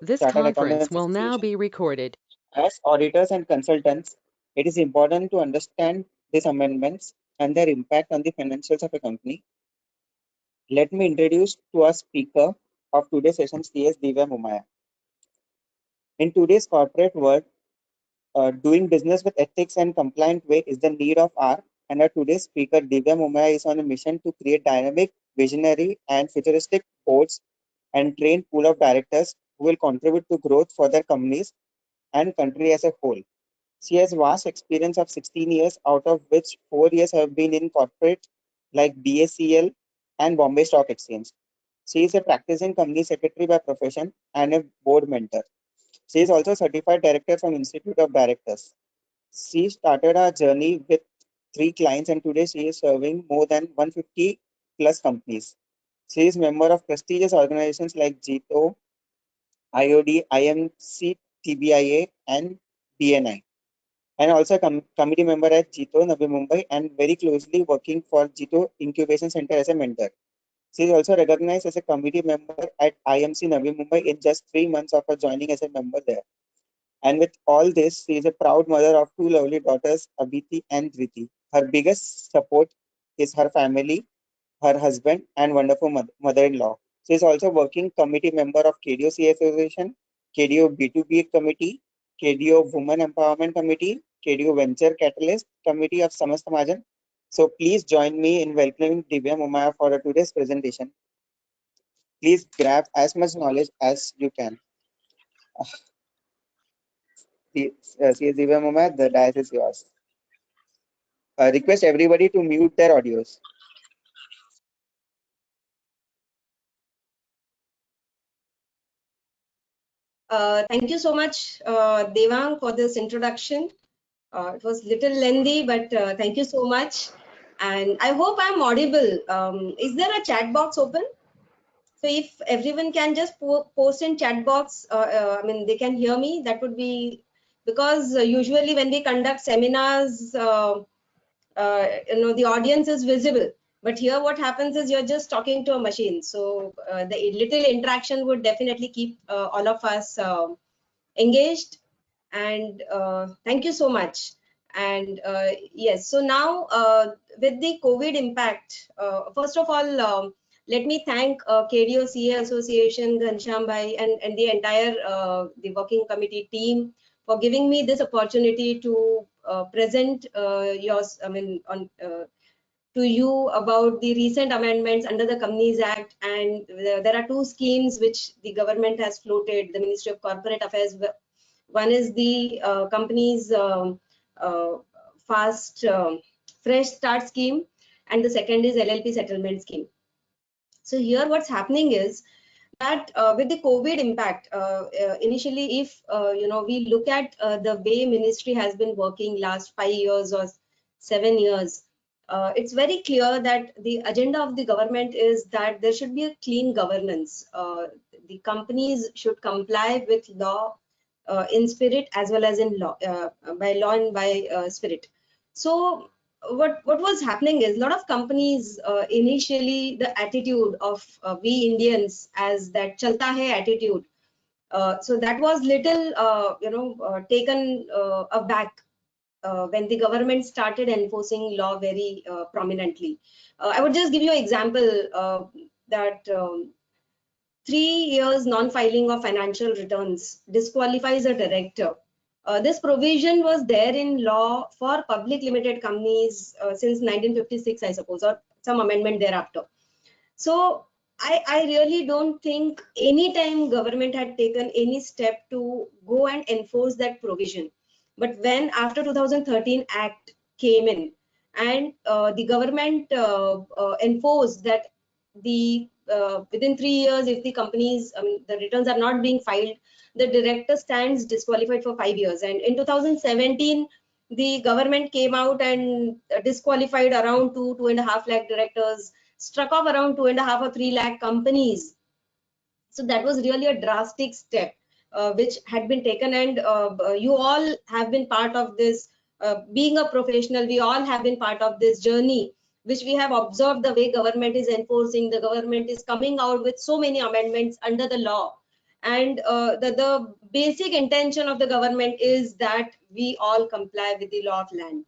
This Chartered conference Accountants will now Association. be recorded. As auditors and consultants, it is important to understand these amendments and their impact on the financials of a company. Let me introduce to our speaker of today's session, CS Divya Mumaya. In today's corporate world, doing business with ethics and compliant way is the need of hour. And our today's speaker, Divya Mumaya, is on a mission to create dynamic, visionary, and futuristic boards and train pool of directors who will contribute to growth for their companies and country as a whole. She has vast experience of 16 years, out of which 4 years have been in corporate like BACL and Bombay Stock Exchange. She is a practicing company secretary by profession and a board mentor. She is also certified director from Institute of Directors. She started her journey with 3 clients and today she is serving more than 150 plus companies. She is member of prestigious organizations like GITO, IOD, IMC, TBIA, and BNI, and also committee member at GITO Navi Mumbai and very closely working for GITO Incubation Center as a mentor. She is also recognized as a committee member at IMC Navi Mumbai in just 3 months of her joining as a member there. And with all this, she is a proud mother of 2 lovely daughters, Abhiti and Dhriti. Her biggest support is her family, her husband, and wonderful mother-in-law. She is also working committee member of KDO CA Association, KDO B2B Committee, KDO Women Empowerment Committee, KDO Venture Catalyst Committee of Samast Mahajan. So please join me in welcoming Divya Mumaya for today's presentation. Please grab as much knowledge as you can. Divya Mumaya, the dais is yours. Request everybody to mute their audios. Thank you so much, Devang, for this introduction. It was little lengthy, but thank you so much. And I hope I'm audible. Is there a chat box open? So if everyone can just post in chat box, I mean, they can hear me, that would be, because usually when we conduct seminars, the audience is visible. But here what happens is you're just talking to a machine. So the little interaction would definitely keep all of us engaged. And thank you so much. And yes, so now with the COVID impact, first of all, let me thank KDO CA Association, Ghanshyam Bhai, and the entire the working committee team for giving me this opportunity to present yours, I mean, on to you about the recent amendments under the Companies Act. And there are 2 schemes which the government has floated, the Ministry of Corporate Affairs. One is the company's fast fresh start scheme, and the second is LLP settlement scheme. So here what's happening is that with the COVID impact, initially, if we look at the way ministry has been working last 5 years or 7 years, it's very clear that the agenda of the government is that there should be a clean governance. The companies should comply with law in spirit as well as in law, by law and by spirit. So what was happening is a lot of companies, initially the attitude of we Indians as that chalta hai attitude, so that was little taken aback when the government started enforcing law very prominently. I would just give you an example that 3 years non-filing of financial returns disqualifies a director. This provision was there in law for public limited companies since 1956, I suppose, or some amendment thereafter. So I really don't think any time government had taken any step to go and enforce that provision. But when after 2013 Act came in, and the government enforced that the within 3 years, if the companies, the returns are not being filed, the director stands disqualified for 5 years. And in 2017, the government came out and disqualified around 2.5 lakh directors, struck off around 2.5 or 3 lakh companies. So that was really a drastic step which had been taken, and you all have been part of this. Being a professional, we all have been part of this journey, which we have observed the way government is enforcing. The government is coming out with so many amendments under the law, And the basic intention of the government is that we all comply with the law of land.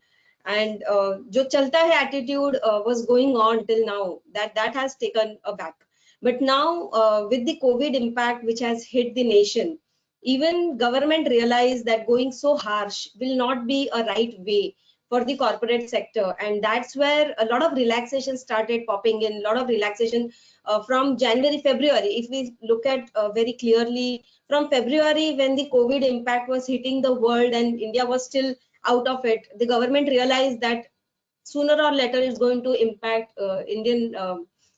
And jo chalta hai attitude was going on till now, that has taken a back. But now with the COVID impact which has hit the nation, even government realized that going so harsh will not be a right way for the corporate sector, and that's where a lot of relaxation started popping in. A lot of relaxation from January, February. If we look at very clearly, from February, when the COVID impact was hitting the world and India was still out of it, the government realized that sooner or later it's going to impact Indian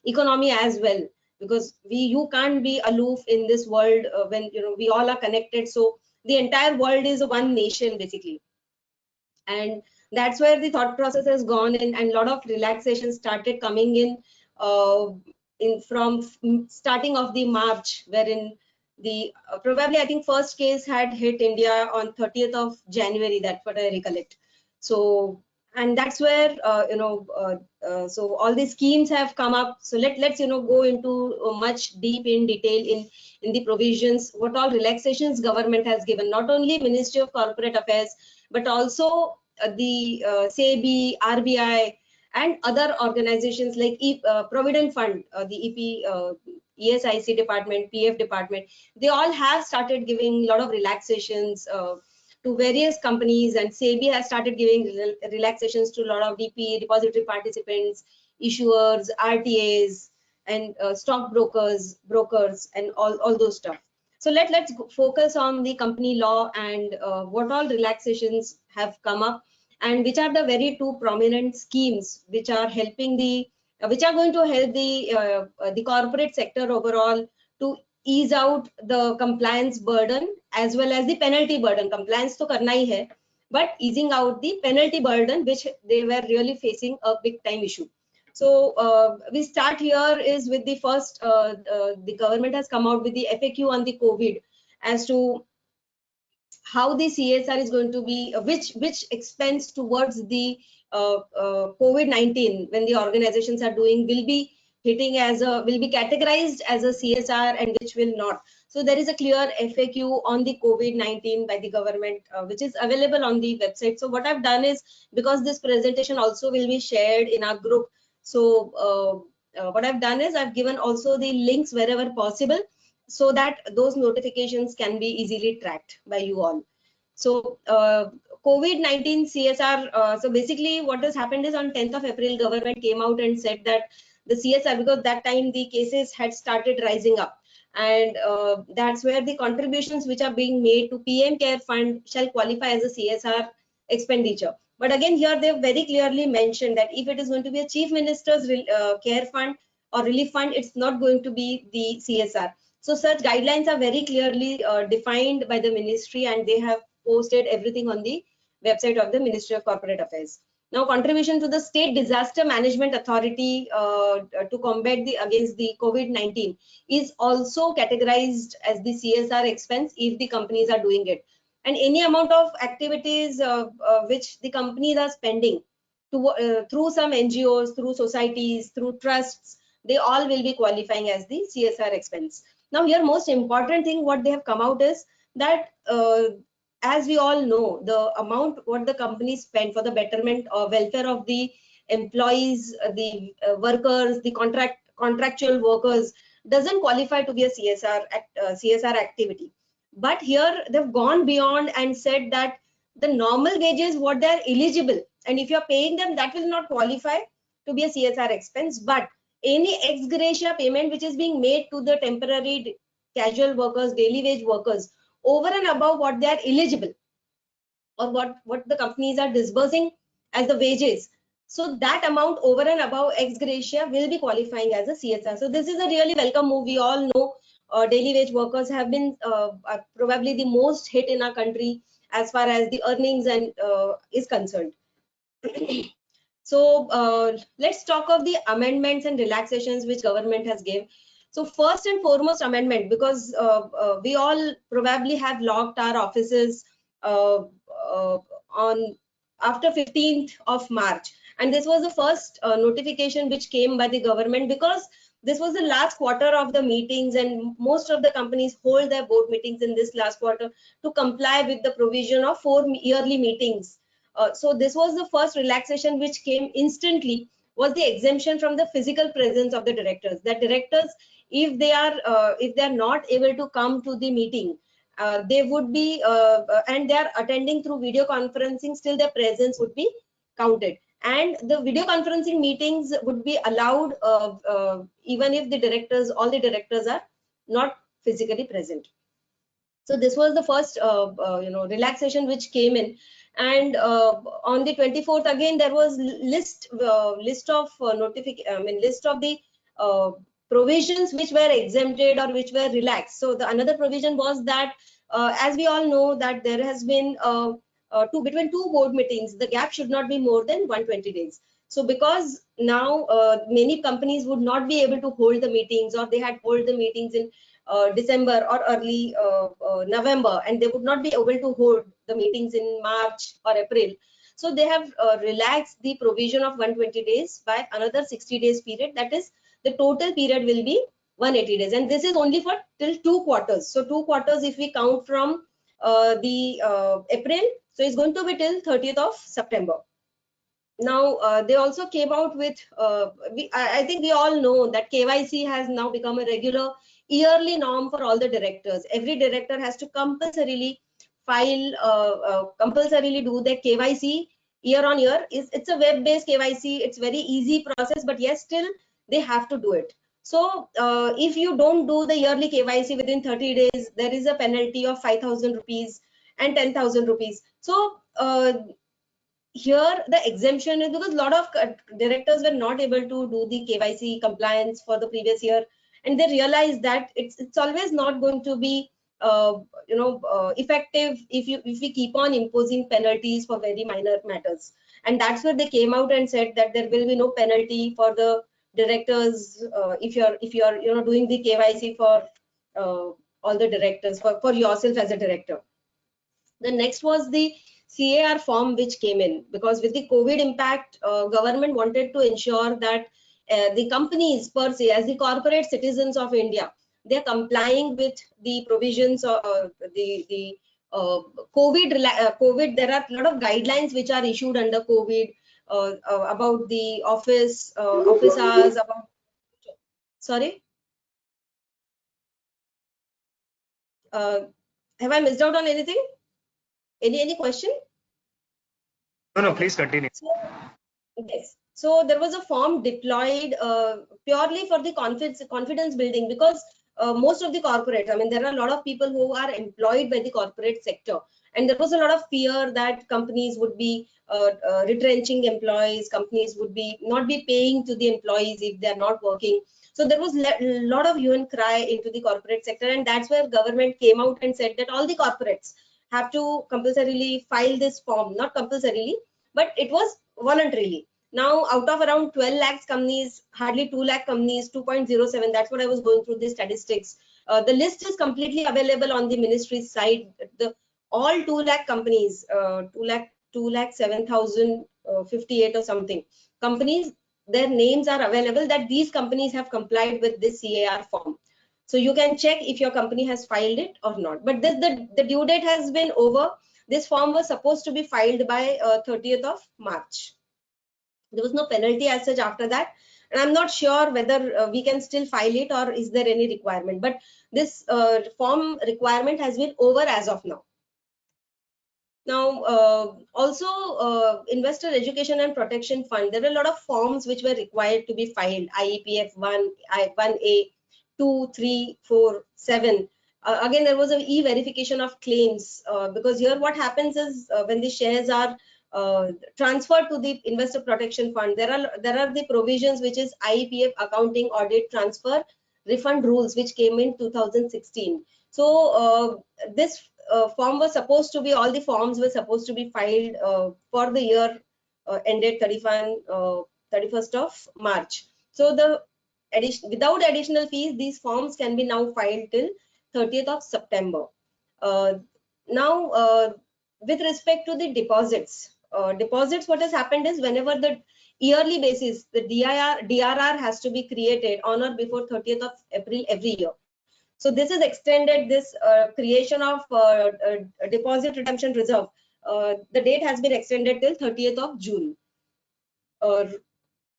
economy as well, because you can't be aloof in this world when we all are connected. So the entire world is one nation basically, and that's where the thought process has gone in, and a lot of relaxation started coming uh, in from starting of the March, wherein the probably I think first case had hit India on 30th of January. That's what I recollect. So, and that's where so all these schemes have come up. So let's go into much deep in detail in the provisions, what all relaxations government has given, not only Ministry of Corporate Affairs, but also the SEBI, RBI, and other organizations like Provident Fund, the ESIC department, PF department. They all have started giving a lot of relaxations to various companies, and SEBI has started giving relaxations to a lot of DP, depository participants, issuers, RTAs, and stock brokers, and all those stuff. So let's focus on the company law and what all relaxations have come up, and which are the very two prominent schemes which are helping which are going to help the corporate sector overall to ease out the compliance burden as well as the penalty burden. Compliance to karna hi hai, but easing out the penalty burden which they were really facing a big time issue. So we start here is with the first, the government has come out with the FAQ on the COVID as to how the CSR is going to be, which expense towards the COVID-19 when the organizations are doing will be hitting as will be categorized as a CSR and which will not. So there is a clear FAQ on the COVID-19 by the government, which is available on the website. So what I've done is, because this presentation also will be shared in our group, so what I've done is I've given also the links wherever possible, so that those notifications can be easily tracked by you all. So COVID-19 CSR, so basically what has happened is on 10th of April, government came out and said that the CSR, because that time the cases had started rising up, and that's where the contributions which are being made to PM Care Fund shall qualify as a CSR expenditure. But again, here they've very clearly mentioned that if it is going to be a Chief Minister's Care Fund or Relief Fund, it's not going to be the CSR. So such guidelines are very clearly defined by the ministry, and they have posted everything on the website of the Ministry of Corporate Affairs. Now, contribution to the State Disaster Management Authority to combat against the COVID-19 is also categorized as the CSR expense if the companies are doing it. And any amount of activities which the companies are spending through some NGOs, through societies, through trusts, they all will be qualifying as the CSR expense. Now here, most important thing what they have come out is that as we all know, the amount what the companies spend for the betterment or welfare of the employees, the workers, the contractual workers doesn't qualify to be a CSR activity. But here they've gone beyond and said that the normal wages what they're eligible, and if you're paying them, that will not qualify to be a CSR expense. But any ex gratia payment which is being made to the temporary casual workers, daily wage workers, over and above what they are eligible, or what the companies are disbursing as the wages, so that amount over and above ex gratia will be qualifying as a CSR. So this is a really welcome move. We all know daily wage workers have been probably the most hit in our country as far as the earnings and is concerned. So let's talk of the amendments and relaxations which government has given. So first and foremost amendment, because we all probably have locked our offices on after 15th of March, and this was the first notification which came by the government, because this was the last quarter of the meetings, and most of the companies hold their board meetings in this last quarter to comply with the provision of 4 yearly meetings. So this was the first relaxation which came instantly, was the exemption from the physical presence of the directors. That directors, if they are not able to come to the meeting, they would be and they are attending through video conferencing, still their presence would be counted, and the video conferencing meetings would be allowed even if all the directors are not physically present. So this was the first relaxation which came in. And on the 24th, again there was list of list of the provisions which were exempted or which were relaxed. So the another provision was that as we all know that there has been between two board meetings, the gap should not be more than 120 days. So because now many companies would not be able to hold the meetings, or they had hold the meetings in December or early November, and they would not be able to hold the meetings in March or April. So they have relaxed the provision of 120 days by another 60 days period. That is, the total period will be 180 days, and this is only for till 2 quarters. So 2 quarters, if we count from the April, so it's going to be till 30th of September. Now they also came out with I think we all know that KYC has now become a regular yearly norm for all the directors. Every director has to compulsorily compulsorily do their KYC year on year. It's a web-based KYC. It's very easy process, but yes, still they have to do it. So if you don't do the yearly KYC within 30 days, there is a penalty of 5,000 rupees and 10,000 rupees. So here the exemption is because a lot of directors were not able to do the KYC compliance for the previous year, and they realized that it's always not going to be effective if we keep on imposing penalties for very minor matters. And that's where they came out and said that there will be no penalty for the directors if you're doing the KYC for all the directors, for yourself as a director. The next was the CAR form which came in, because with the COVID impact, government wanted to ensure that the companies per se, as the corporate citizens of India, they're complying with the provisions of the COVID. There are a lot of guidelines which are issued under COVID about the office hours. About sorry, have I missed out on anything? Any question? No, please continue. So, yes. So there was a form deployed purely for the confidence building, because most of the corporates, I mean, there are a lot of people who are employed by the corporate sector, and there was a lot of fear that companies would be retrenching employees, companies would be not be paying to the employees if they are not working. So there was a lot of hue and cry into the corporate sector, and that's where government came out and said that all the corporates have to compulsorily file this form, not compulsorily, but it was voluntarily. Now, out of around 12 lakhs companies, hardly 2 lakh companies, 2.07, that's what I was going through the statistics. The list is completely available on the ministry's site. All 2 lakh companies, 2 lakh 7,058 or something companies, their names are available, that these companies have complied with this CAR form. So you can check if your company has filed it or not. But the due date has been over. This form was supposed to be filed by 30th of March. There was no penalty as such after that, and I'm not sure whether we can still file it or is there any requirement, but this form requirement has been over as of now. Now, also Investor Education and Protection Fund, there were a lot of forms which were required to be filed, IEPF 1, 1A, 2, 3, 4, 7. Again, there was an e-verification of claims, because here what happens is when the shares are transferred to the Investor Protection Fund, there are the provisions which is IEPF accounting audit transfer refund rules which came in 2016. So this form was supposed to be, all the forms were supposed to be filed for the year ended 31st of March. So without additional fees, these forms can be now filed till 30th of September. Now, with respect to the deposits, what has happened is whenever the yearly basis, the DRR has to be created on or before 30th of April every year. So this is extended, this creation of deposit redemption reserve. The date has been extended till 30th of June.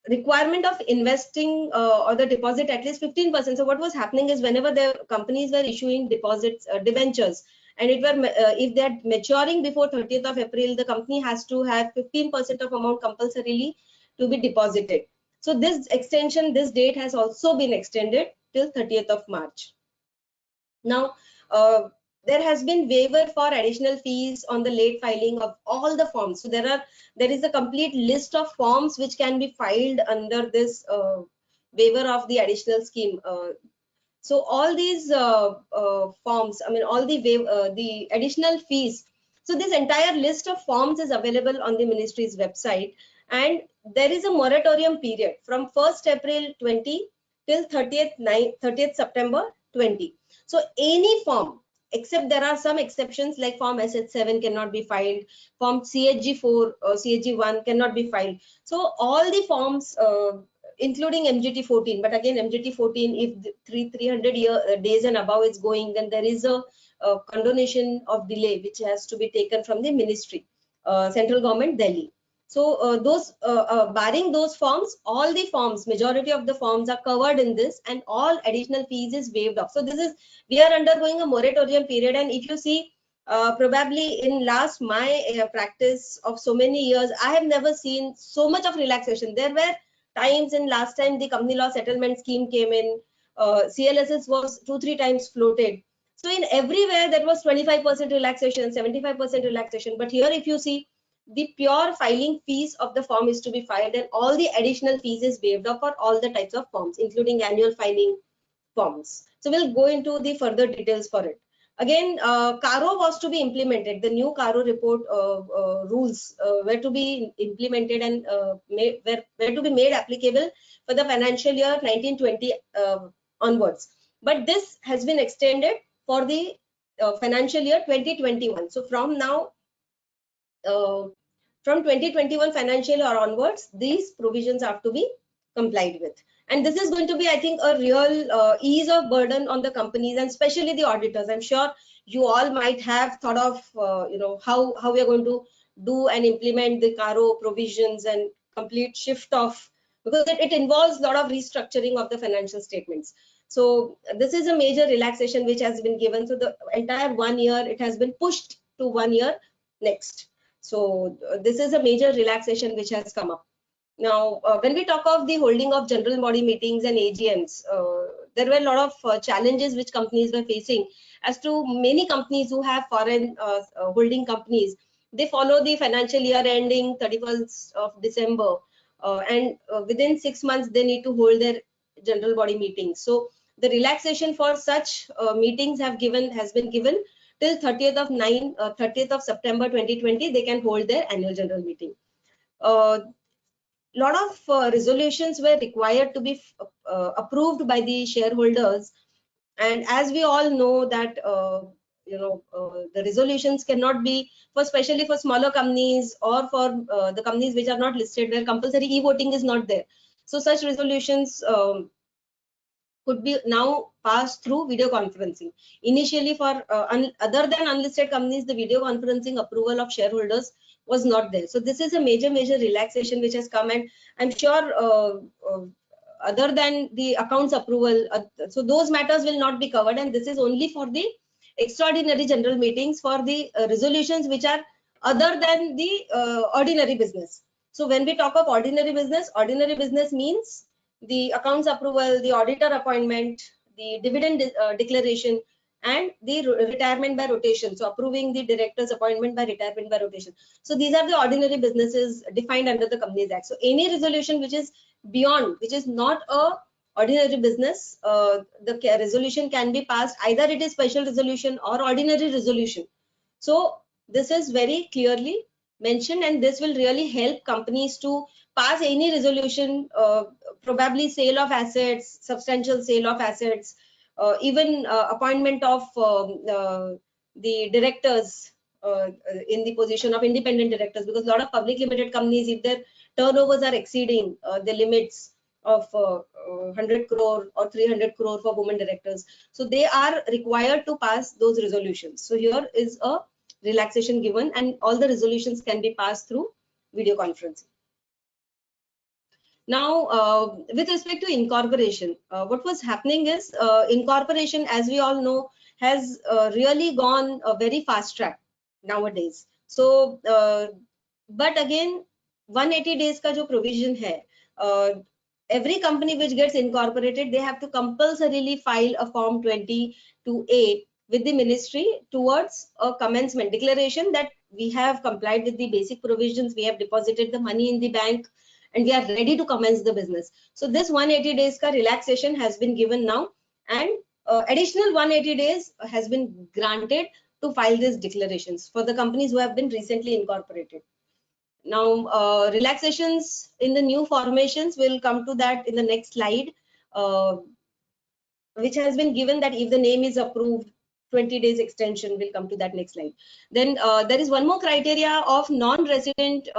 Requirement of investing or the deposit at least 15%. So what was happening is whenever the companies were issuing deposits, debentures, and if they are maturing before 30th of April, the company has to have 15% of amount compulsorily to be deposited. So this extension, this date has also been extended till 30th of March. Now, there has been waiver for additional fees on the late filing of all the forms. So there is a complete list of forms which can be filed under this waiver of the additional scheme. So all these forms, I mean, all the additional fees. So this entire list of forms is available on the ministry's website, and there is a moratorium period from 1st April 20 till 30th September 20. So any form, except there are some exceptions like form SH7 cannot be filed, form CHG4 or CHG1 cannot be filed. So all the forms, including MGT14, but again MGT14, if 300 days and above is going, then there is a condonation of delay which has to be taken from the ministry, central government, Delhi. So barring those forms, all the forms, majority of the forms are covered in this, and all additional fees is waived off. So we are undergoing a moratorium period, and if you see, probably in my practice of so many years, I have never seen so much of relaxation. There were times in last time the company law settlement scheme came in, CLSS was 2-3 times floated. So in everywhere there was 25% relaxation, 75% relaxation. But here if you see, the pure filing fees of the form is to be filed, and all the additional fees is waived off for all the types of forms, including annual filing forms. So we'll go into the further details for it. Again, CARO was to be implemented. The new CARO report rules were to be implemented and were to be made applicable for the financial year 1920 onwards. But this has been extended for the financial year 2021. So from now, from 2021 financial year onwards, these provisions have to be complied with. And this is going to be, I think, a real ease of burden on the companies, and especially the auditors. I'm sure you all might have thought of, how we are going to do and implement the CARO provisions and complete shift of, because it involves a lot of restructuring of the financial statements. So this is a major relaxation which has been given. So the entire 1 year, it has been pushed to 1 year next. So this is a major relaxation which has come up. Now, when we talk of the holding of general body meetings and AGMs, there were a lot of challenges which companies were facing. As to many companies who have foreign holding companies, they follow the financial year ending 31st of December, and within 6 months they need to hold their general body meetings. So the relaxation for such meetings has been given till 30th of September 2020. They can hold their annual general meeting. Lot of resolutions were required to be approved by the shareholders, and as we all know that the resolutions cannot be especially for smaller companies or for the companies which are not listed, where compulsory e-voting is not there. So such resolutions could be now passed through video conferencing. Initially, for other than unlisted companies, the video conferencing approval of shareholders was not there. So this is a major relaxation which has come, and I'm sure other than the accounts approval, so those matters will not be covered, and this is only for the extraordinary general meetings for the resolutions which are other than the ordinary business. So when we talk of ordinary business means the accounts approval, the auditor appointment, the dividend declaration, and the retirement by rotation. So approving the director's appointment by retirement by rotation. So these are the ordinary businesses defined under the Companies Act. So any resolution which is beyond, which is not a ordinary business, the resolution can be passed, either it is special resolution or ordinary resolution. So this is very clearly mentioned, and this will really help companies to pass any resolution, probably sale of assets, substantial sale of assets, even appointment of the directors in the position of independent directors, because a lot of public limited companies, if their turnovers are exceeding the limits of 100 crore or 300 crore for women directors. So they are required to pass those resolutions. So here is a relaxation given, and all the resolutions can be passed through video conferencing. Now, with respect to incorporation, what was happening is incorporation, as we all know, has really gone a very fast track nowadays. So, but again, 180 days ka jo provision hai, every company which gets incorporated, they have to compulsorily file a Form 22A with the ministry towards a commencement declaration that we have complied with the basic provisions, we have deposited the money in the bank, and we are ready to commence the business. So this 180 days ka relaxation has been given now, and additional 180 days has been granted to file these declarations for the companies who have been recently incorporated. Now, relaxations in the new formations, will come to that in the next slide, which has been given that if the name is approved, 20 days extension will come to that next slide. Then there is one more criteria of non-resident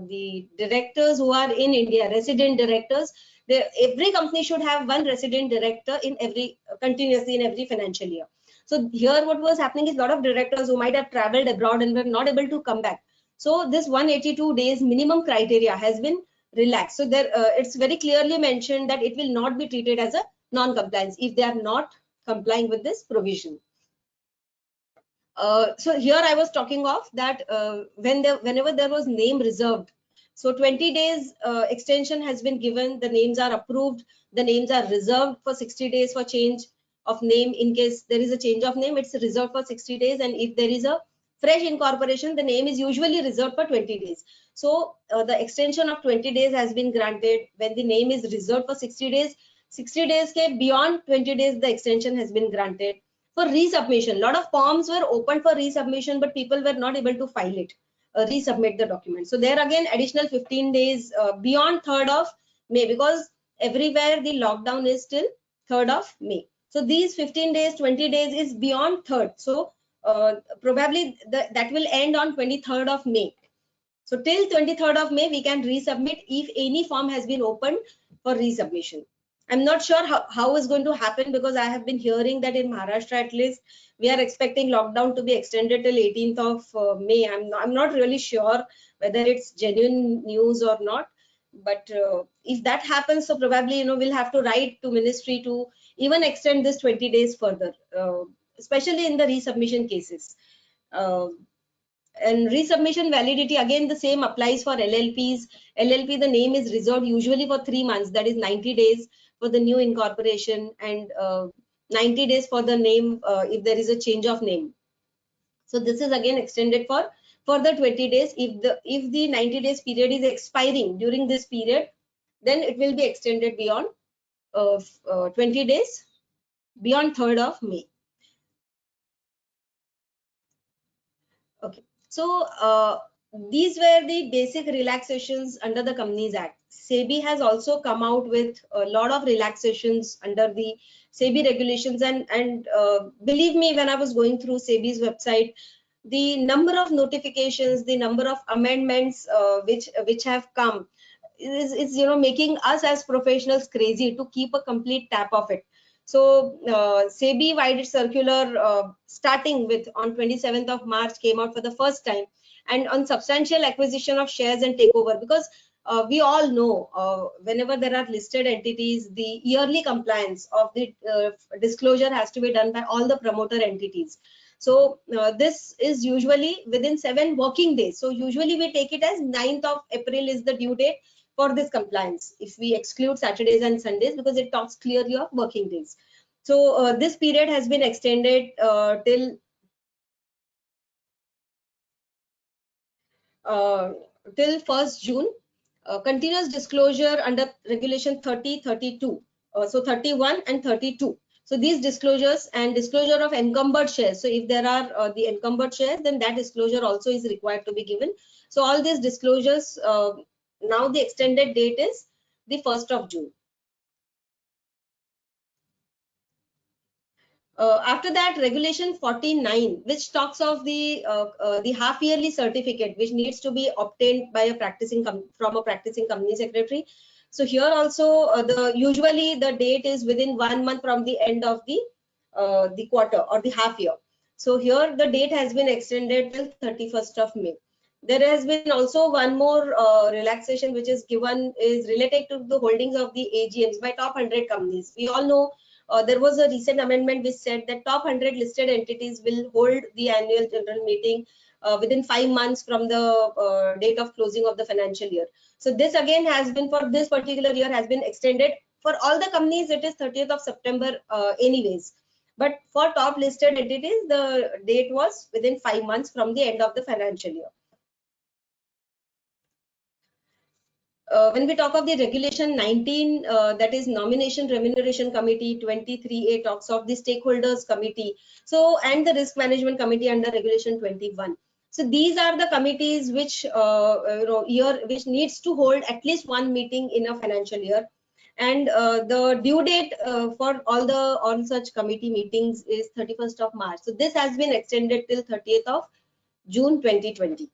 the directors who are in India, resident directors. Every company should have one resident director in every continuously in every financial year. So here what was happening is a lot of directors who might have traveled abroad and were not able to come back. So this 182 days minimum criteria has been relaxed. So there it's very clearly mentioned that it will not be treated as a non-compliance if they are not complying with this provision. So here I was talking of that whenever there was name reserved, so 20 days extension has been given, the names are approved, the names are reserved for 60 days for change of name. In case there is a change of name, it's reserved for 60 days, and if there is a fresh incorporation, the name is usually reserved for 20 days. So the extension of 20 days has been granted when the name is reserved for 60 days. 60 days ke beyond 20 days, the extension has been granted. For resubmission, a lot of forms were opened for resubmission, but people were not able to file it, resubmit the document. So there again, additional 15 days beyond 3rd of May, because everywhere the lockdown is till 3rd of May. So these 15 days, 20 days is beyond 3rd. So probably that will end on 23rd of May. So till 23rd of May, we can resubmit if any form has been opened for resubmission. I'm not sure how is going to happen, because I have been hearing that in Maharashtra at least we are expecting lockdown to be extended till 18th of May. I'm not really sure whether it's genuine news or not, but if that happens, so probably we'll have to write to ministry to even extend this 20 days further, especially in the resubmission cases. And resubmission validity, again the same applies for LLPs. LLP, the name is reserved usually for 3 months, that is 90 days for the new incorporation, and 90 days for the name if there is a change of name. So this is again extended for further 20 days. If the 90 days period is expiring during this period, then it will be extended beyond 20 days beyond 3rd of May. Okay. So these were the basic relaxations under the Companies Act. SEBI has also come out with a lot of relaxations under the SEBI regulations, and believe me, when I was going through SEBI's website, the number of notifications, the number of amendments which have come is making us as professionals crazy to keep a complete tap of it. So SEBI wide circular starting with on 27th of March came out for the first time, and on substantial acquisition of shares and takeover, because we all know whenever there are listed entities, the yearly compliance of the disclosure has to be done by all the promoter entities. So this is usually within 7 working days. So usually we take it as 9th of April is the due date for this compliance, if we exclude Saturdays and Sundays, because it talks clearly of working days. So this period has been extended till 1st June. Continuous disclosure under regulation 30-32, so 31 and 32. So these disclosures and disclosure of encumbered shares. So if there are the encumbered shares, then that disclosure also is required to be given. So all these disclosures, now the extended date is the 1st of June. After that, regulation 49, which talks of the half yearly certificate, which needs to be obtained by a from a practicing company secretary. So here also, usually the date is within 1 month from the end of the quarter or the half year. So here the date has been extended till 31st of May. There has been also one more relaxation which is given, is related to the holdings of the AGMs by top 100 companies. We all know there was a recent amendment which said that top 100 listed entities will hold the annual general meeting within 5 months from the date of closing of the financial year. So this again has been, for this particular year, has been extended. For all the companies, it is 30th of September anyways. But for top listed entities, the date was within 5 months from the end of the financial year. When we talk of the regulation 19, that is nomination remuneration committee, 23A talks of the stakeholders committee, so and the risk management committee under regulation 21. So these are the committees which which needs to hold at least one meeting in a financial year, and the due date for all such committee meetings is 31st of March. So this has been extended till 30th of June 2020.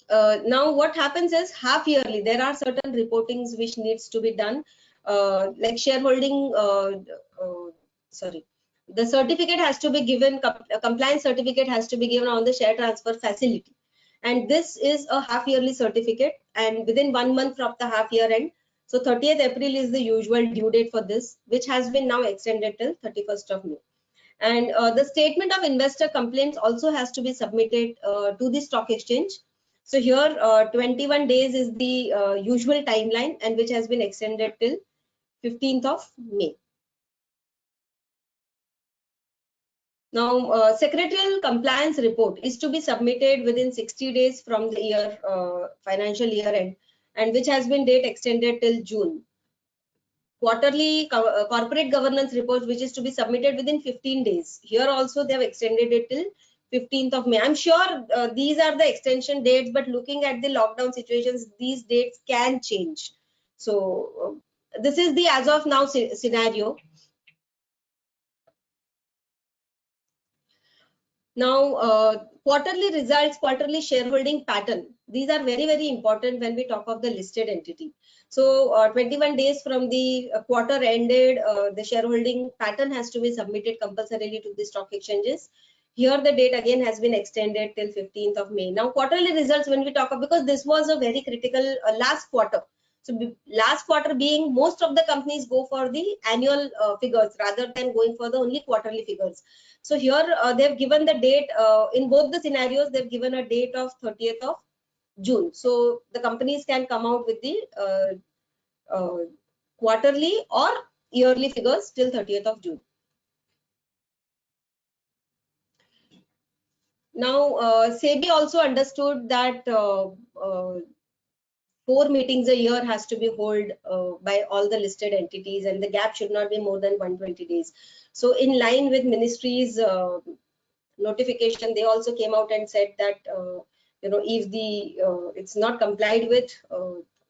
Now what happens is, half yearly there are certain reportings which needs to be done, like shareholding, the certificate has to be given, a compliance certificate has to be given on the share transfer facility, and this is a half yearly certificate, and within 1 month from the half year end. So 30th April is the usual due date for this, which has been now extended till 31st of May. And the statement of investor complaints also has to be submitted to the stock exchange. So here 21 days is the usual timeline, and which has been extended till 15th of May. Now secretarial compliance report is to be submitted within 60 days from the year financial year end, and which has been date extended till June. Quarterly corporate governance reports, which is to be submitted within 15 days. Here also they have extended it till 15th of May. I'm sure these are the extension dates, but looking at the lockdown situations, these dates can change. So this is the as of now scenario. Now quarterly results, quarterly shareholding pattern. These are very, very important when we talk of the listed entity. So 21 days from the quarter ended, the shareholding pattern has to be submitted compulsorily to the stock exchanges. Here the date again has been extended till 15th of May. Now quarterly results, when we talk of, because this was a very critical last quarter. So last quarter being, most of the companies go for the annual figures rather than going for the only quarterly figures. So here they've given the date, in both the scenarios, they've given a date of 30th of June. So the companies can come out with the quarterly or yearly figures till 30th of June. Now SEBI also understood that 4 meetings a year has to be held by all the listed entities, and the gap should not be more than 120 days. So in line with ministry's notification, they also came out and said that if it's not complied with,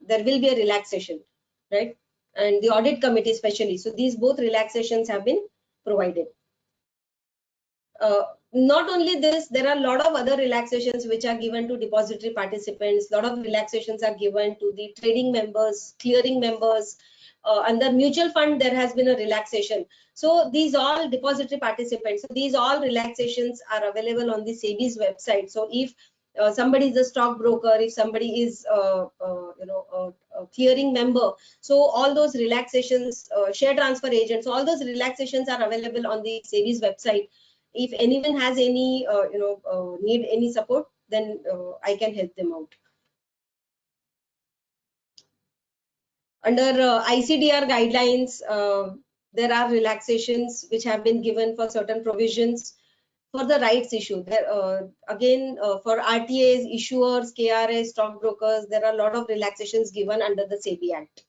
there will be a relaxation, right? And the audit committee especially. So these both relaxations have been provided. Not only this, there are a lot of other relaxations which are given to depository participants. A lot of relaxations are given to the trading members, clearing members. Under mutual fund, there has been a relaxation. So these all depository participants, so these all relaxations are available on the SEBI's website. So if somebody is a stockbroker, if somebody is a clearing member, so all those relaxations, share transfer agents, all those relaxations are available on the SEBI's website. If anyone has any need any support, then I can help them out. Under ICDR guidelines, there are relaxations which have been given for certain provisions for the rights issue. There, again, for RTAs, issuers, KRAs, stockbrokers, there are a lot of relaxations given under the SEBI Act.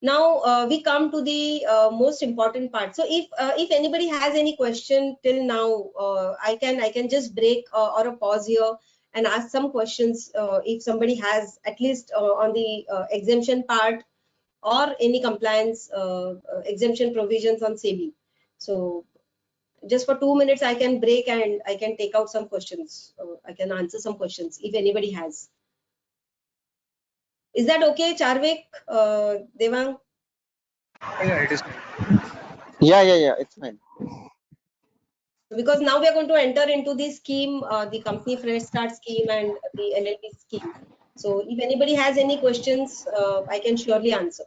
Now we come to the most important part. So if anybody has any question till now, I can just break or a pause here and ask some questions if somebody has, at least on the exemption part, or any compliance exemption provisions on SEBI. So just for 2 minutes, I can break and I can take out some questions. I can answer some questions if anybody has. Is that okay, Charvik, Devang? Yeah, it is. Yeah, it's fine. Because now we are going to enter into the scheme, the company fresh start scheme and the LLP scheme. So if anybody has any questions, I can surely answer.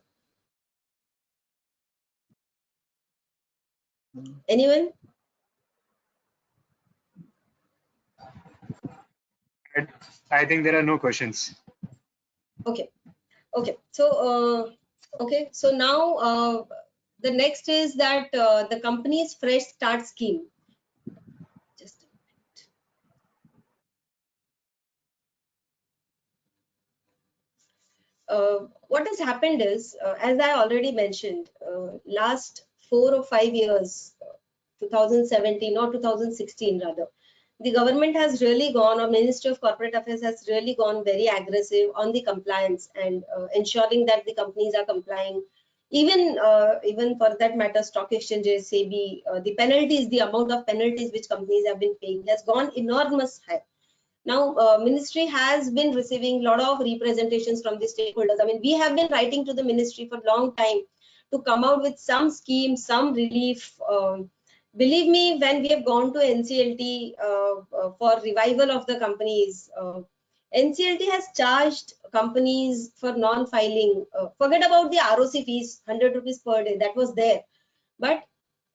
Anyone? I think there are no questions. Okay. So so now the next is that the company's fresh start scheme. Just a minute. What has happened is, as I already mentioned, last 4 or 5 years, 2017 or 2016 rather, the government has really gone, or Ministry of Corporate Affairs has really gone very aggressive on the compliance and ensuring that the companies are complying. Even for that matter, stock exchanges, SEBI, the penalties, the amount of penalties which companies have been paying has gone enormous high. Now, ministry has been receiving a lot of representations from the stakeholders. I mean, we have been writing to the ministry for a long time to come out with some scheme, some relief. Believe me, when we have gone to NCLT for revival of the companies, NCLT has charged companies for non-filing. Forget about the ROC fees, 100 rupees per day, that was there. But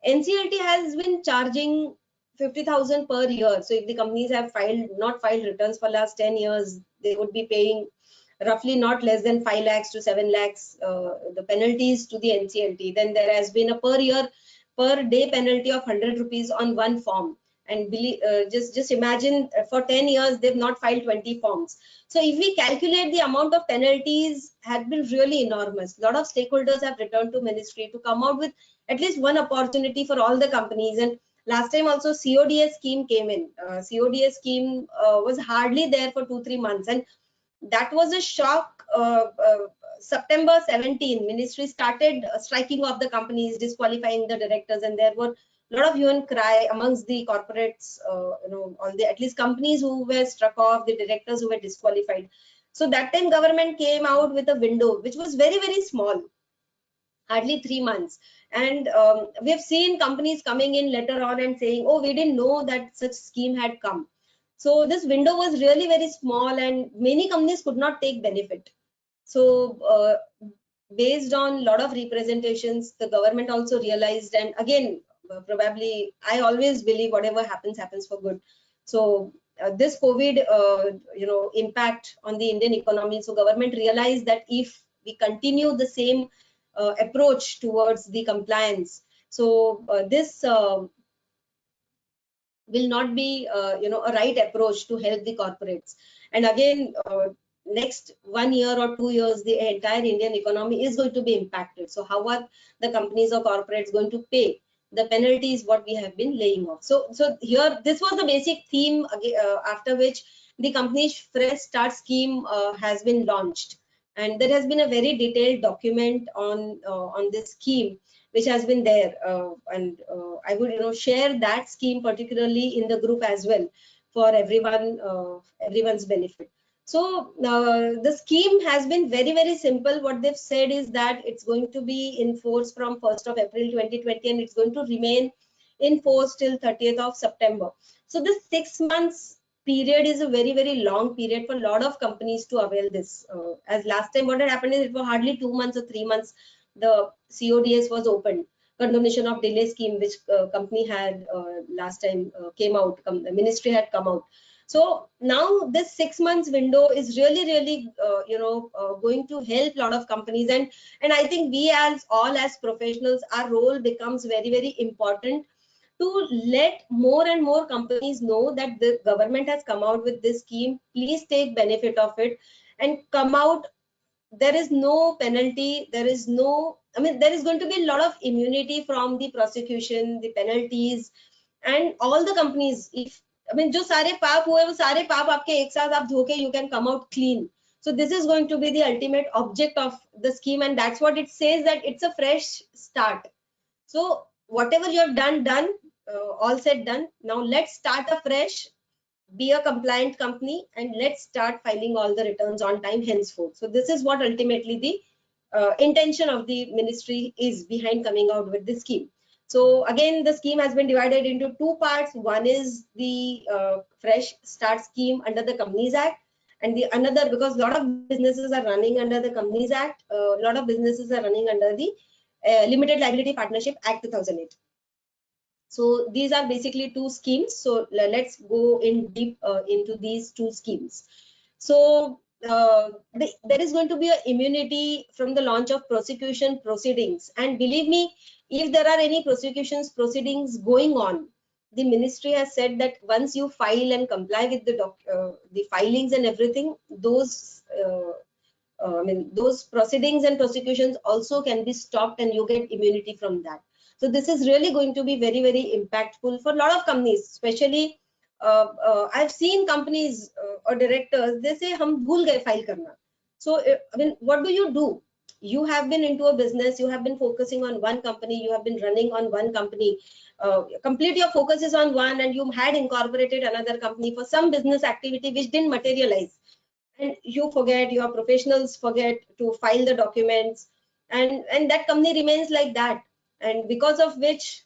NCLT has been charging 50,000 per year. So if the companies have not filed returns for last 10 years, they would be paying roughly not less than 5 lakhs to 7 lakhs the penalties to the NCLT. Then there has been a per day penalty of 100 rupees on one form. And just imagine for 10 years they've not filed 20 forms. So if we calculate the amount of penalties had been really enormous. A lot of stakeholders have returned to ministry to come out with at least one opportunity for all the companies. And last time also CODS scheme came in. CODS scheme was hardly there for 2-3 months, and that was a shock. September 17, ministry started striking off the companies, disqualifying the directors, and there were a lot of hue and cry amongst the corporates, all the at least companies who were struck off, the directors who were disqualified. So that time government came out with a window which was very, very small, hardly 3 months. And we have seen companies coming in later on and saying, oh, we didn't know that such scheme had come. So this window was really very small and many companies could not take benefit. So based on a lot of representations, the government also realized, and again, probably I always believe whatever happens for good. So this COVID, impact on the Indian economy. So government realized that if we continue the same approach towards the compliance, so this will not be a right approach to help the corporates. And again, next 1 year or 2 years, the entire Indian economy is going to be impacted. So how are the companies or corporates going to pay the penalties what we have been laying off? So here, this was the basic theme, after which the company's fresh start scheme has been launched. And there has been a very detailed document on this scheme which has been there, and I would share that scheme particularly in the group as well for everyone's benefit. So the scheme has been very, very simple. What they've said is that it's going to be in force from 1st of April 2020 and it's going to remain in force till 30th of September. So this 6 months period is a very, very long period for a lot of companies to avail this. As last time what had happened is it was hardly 2 months or 3 months the CODS was opened, condonation of delay scheme, which company had last time came out, the ministry had come out. So now this 6 months window is really going to help a lot of companies, and I think we as professionals, our role becomes very, very important to let more and more companies know that the government has come out with this scheme. Please take benefit of it and come out. There is no penalty, there is no, I mean, there is going to be a lot of immunity from the prosecution, the penalties, and all the companies, if I mean jo sare paap hue wo sare paap aapke ek saath aap dho ke you can come out clean. So this is going to be the ultimate object of the scheme, and that's what it says, that it's a fresh start. So whatever you have done, all said done. Now let's start afresh, be a compliant company, and let's start filing all the returns on time henceforth. So this is what ultimately the intention of the ministry is behind coming out with this scheme. So again, the scheme has been divided into two parts. One is the fresh start scheme under the Companies Act, and the another, because a lot of businesses are running under the Companies Act, a lot of businesses are running under the Limited Liability Partnership Act 2008. So these are basically two schemes. So let's go in deep into these two schemes. So there is going to be an immunity from the launch of prosecution proceedings, and believe me, if there are any proceedings going on, the ministry has said that once you file and comply with the filings and everything, those those proceedings and prosecutions also can be stopped, and you get immunity from that. So this is really going to be very, very impactful for a lot of companies, especially I've seen companies or directors, they say hum bhul gaye file karna. So I mean, what do? You have been into a business, you have been focusing on one company, you have been running on one company, complete your focus is on one, and you had incorporated another company for some business activity which didn't materialize, and you forget, your professionals forget to file the documents, and that company remains like that, and because of which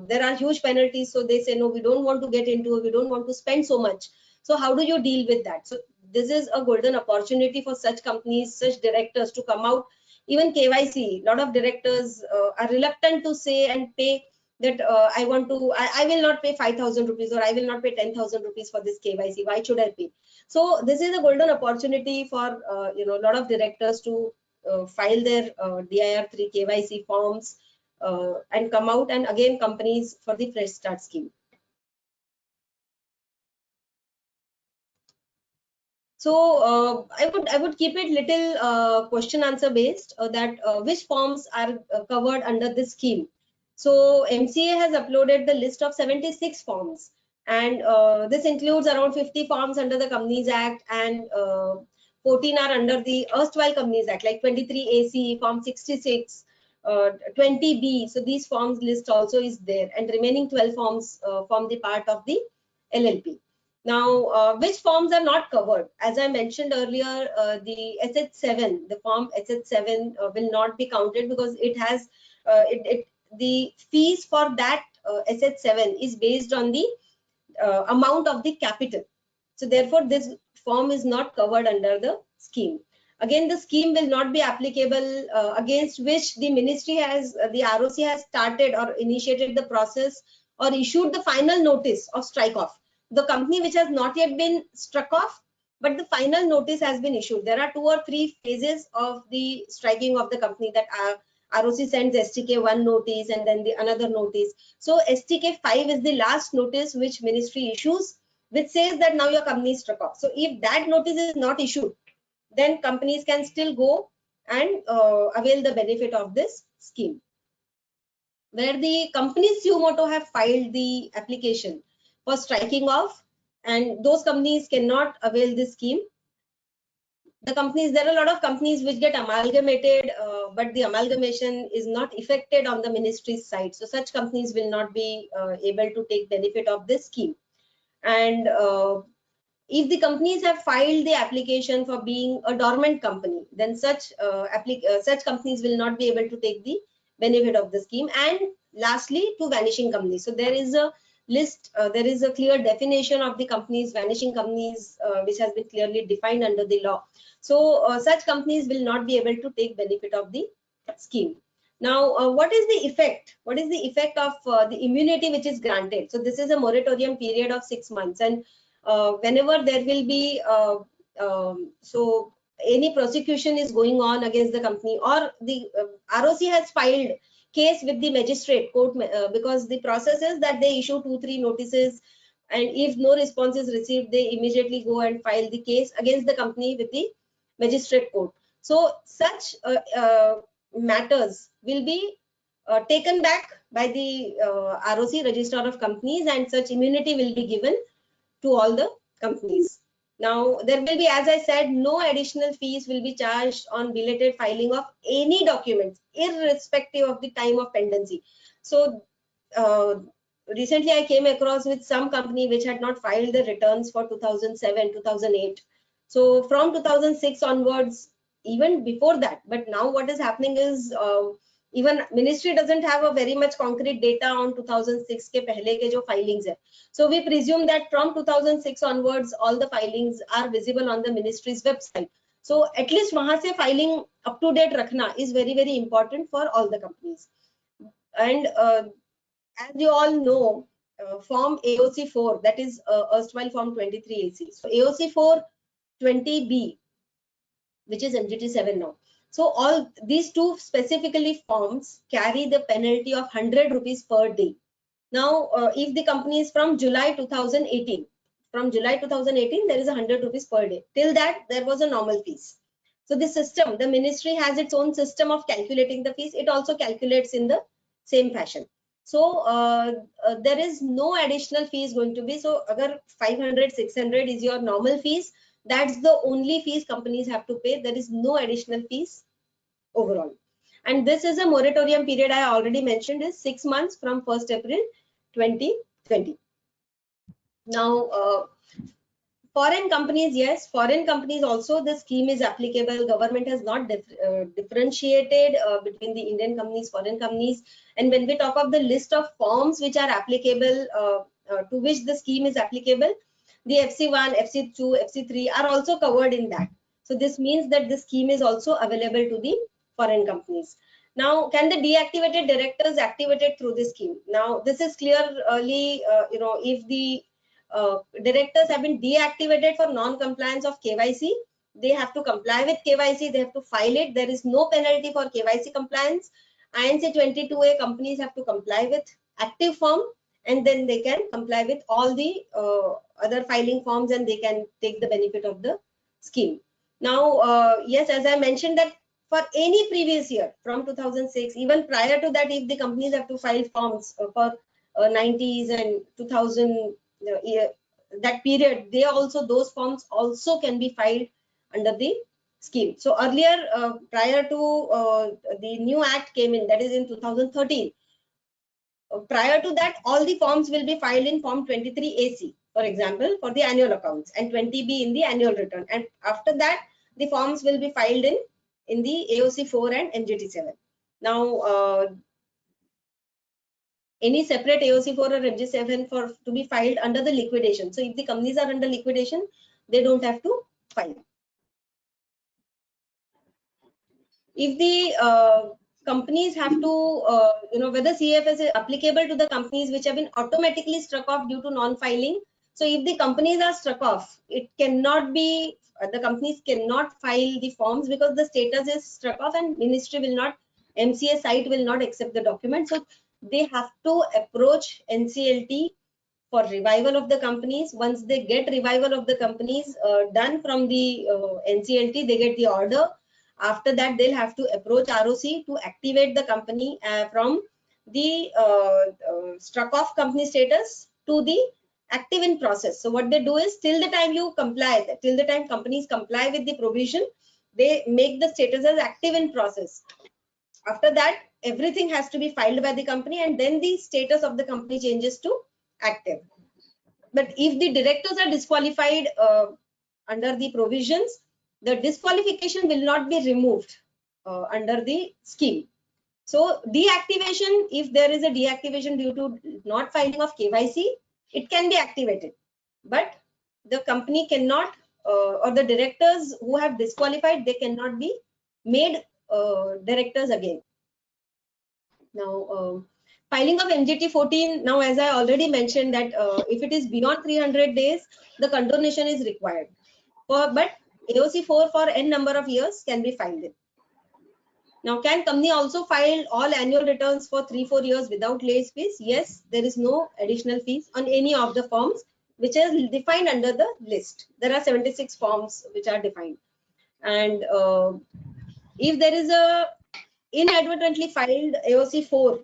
there are huge penalties. So they say, no, we don't want to get into it, we don't want to spend so much. So how do you deal with that? So this is a golden opportunity for such companies, such directors to come out. Even KYC, a lot of directors are reluctant to say and pay that I will not pay 5,000 rupees, or I will not pay 10,000 rupees for this KYC. Why should I pay? So this is a golden opportunity for a lot of directors to file their DIR3 KYC forms and come out, and again companies for the fresh start scheme. So I would keep it little question answer based, that which forms are covered under this scheme. So MCA has uploaded the list of 76 forms, and this includes around 50 forms under the Companies Act, and 14 are under the erstwhile Companies Act, like 23 AC, Form 66, 20B. So these forms list also is there, and remaining 12 forms form the part of the LLP. Now, which forms are not covered? As I mentioned earlier, the SH7, the form SH7 will not be counted, because it has the fees for that SH7 is based on the amount of the capital. So therefore, this form is not covered under the scheme. Again, the scheme will not be applicable against which the ministry has, the ROC has started or initiated the process or issued the final notice of strike off. The company which has not yet been struck off, but the final notice has been issued. There are 2 or 3 phases of the striking of the company, that ROC sends STK 1 notice and then the another notice. So STK 5 is the last notice which ministry issues, which says that now your company is struck off. So if that notice is not issued, then companies can still go and avail the benefit of this scheme. Where the companies suo motu have filed the application for striking off, and those companies cannot avail this scheme. The companies, there are a lot of companies which get amalgamated, but the amalgamation is not effected on the ministry's side. So such companies will not be able to take benefit of this scheme. And if the companies have filed the application for being a dormant company, then such companies will not be able to take the benefit of the scheme. And lastly, to vanishing companies. So there is a list, there is a clear definition of the companies, vanishing companies, which has been clearly defined under the law. So such companies will not be able to take benefit of the scheme. Now, what is the effect? What is the effect of the immunity which is granted? So this is a moratorium period of 6 months, and whenever there will be so any prosecution is going on against the company, or the ROC has filed case with the magistrate court, because the process is that they issue 2-3 notices, and if no response is received, they immediately go and file the case against the company with the magistrate court. So such matters will be taken back by the ROC, Registrar of Companies, and such immunity will be given to all the companies. Now, there will be, as I said, no additional fees will be charged on belated filing of any documents, irrespective of the time of pendency. So, recently I came across with some company which had not filed the returns for 2007, 2008. So, from 2006 onwards, even before that, but now what is happening is even ministry doesn't have a very much concrete data on 2006 के पहले के जो filings है. So we presume that from 2006 onwards, all the filings are visible on the ministry's website. So at least वहाँ से filing up to date रखना is very, very important for all the companies. And as you all know, form AOC 4, that is erstwhile form 23AC. So AOC 4 20B, which is MGT 7 now. So all these two specifically forms carry the penalty of 100 rupees per day. Now, if the company is from July 2018, from July 2018, there is 100 rupees per day. Till that, there was a normal fees. So the system, the ministry has its own system of calculating the fees. It also calculates in the same fashion. So there is no additional fees going to be. So agar 500, 600 is your normal fees, that's the only fees companies have to pay. There is no additional fees overall. And this is a moratorium period I already mentioned is 6 months from 1st April 2020. Now, foreign companies, yes, foreign companies also the scheme is applicable. Government has not differentiated between the Indian companies, foreign companies. And when we talk of the list of forms which are applicable, to which the scheme is applicable, the FC1, FC2, FC3 are also covered in that. So this means that the scheme is also available to the foreign companies. Now, can the deactivated directors activated through this scheme? Now, this is clearly, if the directors have been deactivated for non-compliance of KYC, they have to comply with KYC, they have to file it. There is no penalty for KYC compliance. INC 22A companies have to comply with active form, and then they can comply with all the other filing forms, and they can take the benefit of the scheme. Now, yes, as I mentioned that for any previous year from 2006, even prior to that, if the companies have to file forms for 90s and 2000, that period, they also, those forms also can be filed under the scheme. So earlier, prior to the new act came in, that is in 2013. Prior to that, all the forms will be filed in form 23AC, for example, for the annual accounts, and 20B in the annual return. And after that, the forms will be filed in the AOC 4 and MGT 7. Now, any separate AOC 4 or MGT 7 to be filed under the liquidation. So if the companies are under liquidation, they don't have to file. If the companies have to, whether CFS is applicable to the companies which have been automatically struck off due to non-filing. So if the companies are struck off, it cannot be, the companies cannot file the forms because the status is struck off, and ministry will not, MCA site will not accept the document. So they have to approach NCLT for revival of the companies. Once they get revival of the companies done from the NCLT, they get the order. After that, they'll have to approach ROC to activate the company from the struck off company status to the active in process. So what they do is, till the time you comply, till the time companies comply with the provision, they make the status as active in process. After that, everything has to be filed by the company, and then the status of the company changes to active. But if the directors are disqualified under the provisions, the disqualification will not be removed under the scheme. So deactivation, if there is a deactivation due to not filing of KYC, it can be activated, but the company cannot, or the directors who have disqualified, they cannot be made directors again. Now, filing of MGT 14, now as I already mentioned that if it is beyond 300 days, the condonation is required. But AOC 4 for n number of years can be filed in. Now, can company also file all annual returns for 3-4 years without late fees? Yes, there is no additional fees on any of the forms which is defined under the list. There are 76 forms which are defined. And if there is a inadvertently filed AOC 4,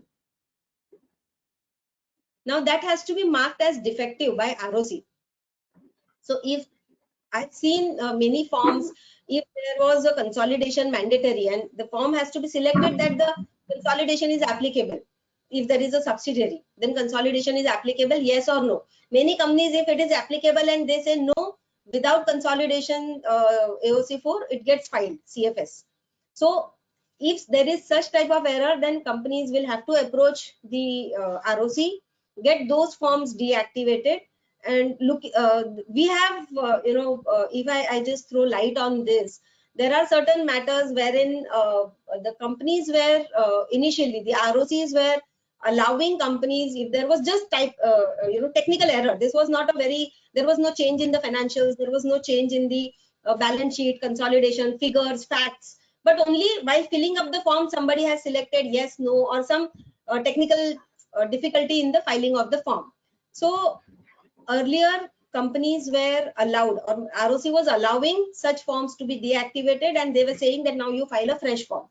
now that has to be marked as defective by ROC. So if I've seen many forms. If there was a consolidation mandatory and the form has to be selected that the consolidation is applicable. If there is a subsidiary, then consolidation is applicable, yes or no. Many companies, if it is applicable and they say no, without consolidation AOC4, it gets filed, CFS. So if there is such type of error, then companies will have to approach the ROC, get those forms deactivated, and look, we have if I just throw light on this, there are certain matters wherein the companies were initially the ROCs were allowing companies, if there was just technical error, this was not a very, there was no change in the financials, there was no change in the balance sheet, consolidation, figures, facts, but only while filling up the form somebody has selected yes, no, or some technical difficulty in the filing of the form. So earlier companies were allowed, or ROC was allowing such forms to be deactivated, and they were saying that now you file a fresh form.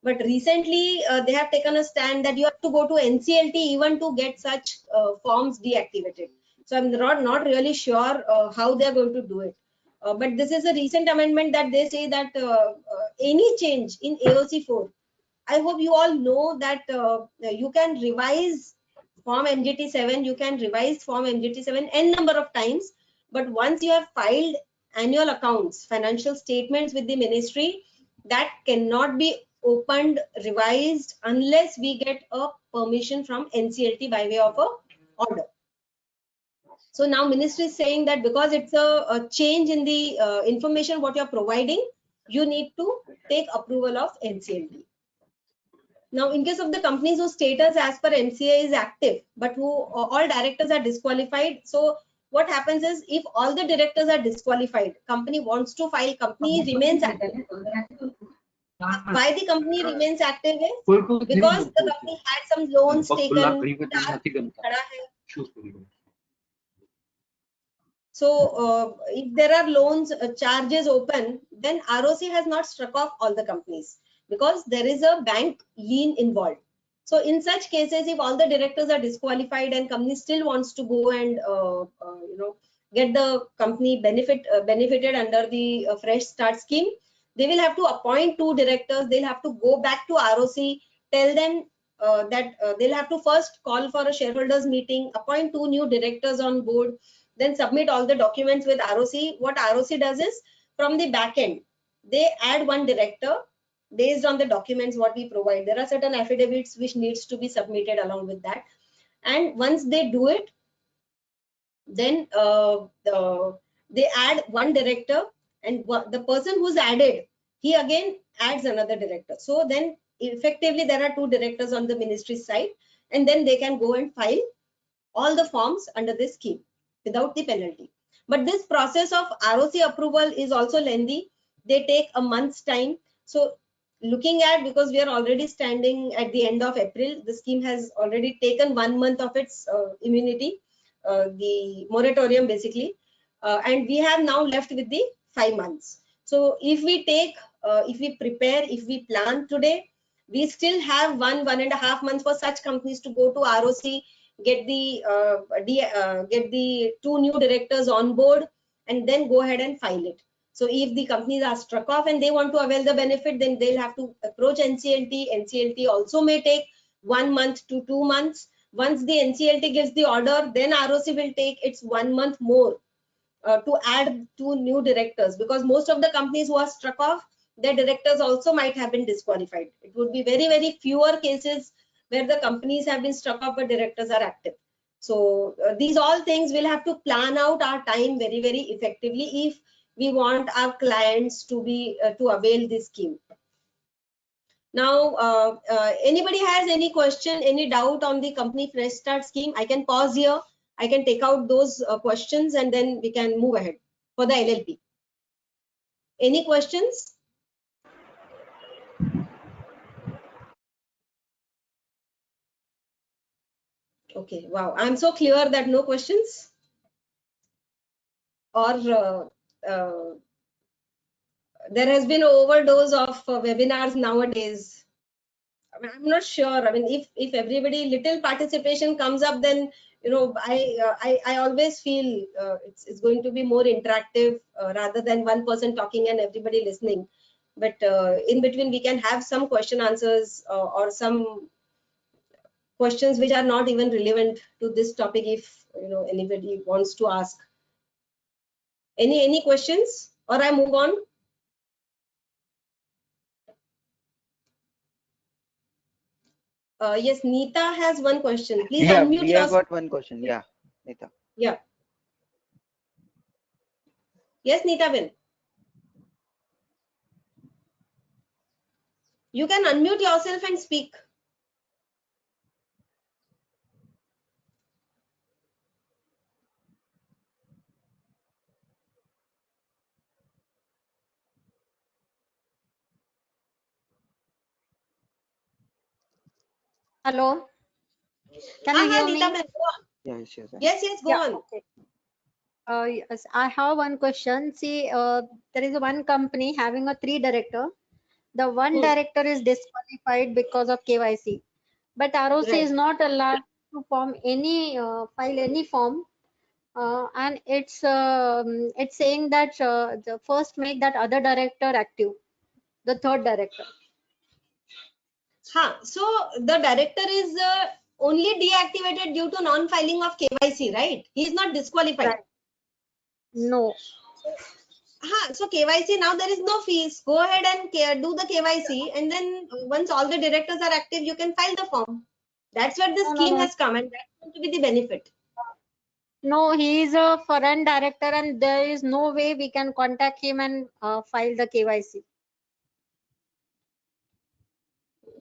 But recently they have taken a stand that you have to go to NCLT even to get such forms deactivated. So I'm not really sure how they are going to do it. But this is a recent amendment that they say that any change in AOC4, I hope you all know that you can revise form MGT7, you can revise form MGT7 n number of times, but once you have filed annual accounts, financial statements with the ministry, that cannot be opened, revised, unless we get a permission from NCLT by way of a order. So now ministry is saying that because it's a change in the information what you're providing, you need to take approval of NCLT. Now, in case of the companies whose status as per MCA is active, but who all directors are disqualified. So what happens is, if all the directors are disqualified, company wants to file, company remains active. Why the company remains active is because the company had some loans taken. So if there are loans charges open, then ROC has not struck off all the companies because there is a bank lien involved. So in such cases, if all the directors are disqualified and company still wants to go and get the company benefited under the fresh start scheme, they will have to appoint 2 directors. They'll have to go back to ROC, tell them that they'll have to first call for a shareholders meeting, appoint 2 new directors on board, then submit all the documents with ROC. What ROC does is, from the back end, they add 1 director based on the documents what we provide. There are certain affidavits which needs to be submitted along with that. And once they do it, then they add 1 director, and the person who's added, he again adds another director. So then effectively there are 2 directors on the ministry side, and then they can go and file all the forms under this scheme without the penalty. But this process of ROC approval is also lengthy. They take a month's time. So looking at, because we are already standing at the end of April, the scheme has already taken 1 month of its immunity, the moratorium basically, and we have now left with the 5 months. So if we take, if we prepare, if we plan today, we still have 1.5 months for such companies to go to ROC, get the 2 new directors on board, and then go ahead and file it. So if the companies are struck off and they want to avail the benefit, then they'll have to approach NCLT. NCLT also may take 1 month to 2 months. Once the NCLT gives the order, then ROC will take its 1 month more to add 2 new directors, because most of the companies who are struck off, their directors also might have been disqualified. It would be very, very fewer cases where the companies have been struck off but directors are active. So these all things will have to plan out our time very, very effectively if we want our clients to be to avail this scheme. Now, anybody has any question, any doubt on the company fresh start scheme? I can pause here. I can take out those questions and then we can move ahead for the LLP. Any questions? Okay, wow, I'm so clear that no questions. Or there has been an overdose of webinars nowadays. I'm not sure. I mean, if everybody little participation comes up, then I always feel it's going to be more interactive rather than one person talking and everybody listening. But in between, we can have some question answers or some questions which are not even relevant to this topic. If anybody wants to ask any questions, or I move on. Yes, Neeta has one question. Please Yeah, unmute we have yourself. got one question. Yeah, Nita. Yeah. Yes, Neeta will. You can unmute yourself and speak. Hello, can you hear Neeta, me? go on. Yeah, sure. Yes, go Yeah, on. okay. Yes, I have one question. See, there is one company having a 3 director. The one director is disqualified because of KYC, but ROC Right. is not allowed to file any form, and it's saying that the first make that other director active, the third director. So the director is only deactivated due to non-filing of KYC, right? He is not disqualified. Right. No. So KYC, now there is no fees. Go ahead and do the KYC, and then once all the directors are active, you can file the form. That's where the scheme has come, and that's going to be the benefit. No, he is a foreign director, and there is no way we can contact him and file the KYC.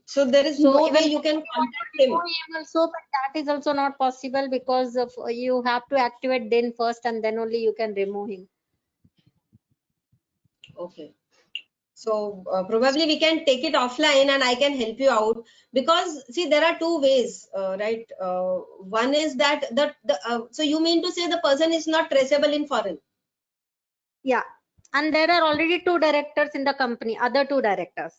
So there is So no even way you can contact him. also, but that is also not possible because of you have to activate then first, and then only you can remove him. Okay. So probably we can take it offline and I can help you out, because see, there are two ways, right? One is that so you mean to say the person is not traceable in foreign? Yeah, and there are already 2 directors in the company, other 2 directors,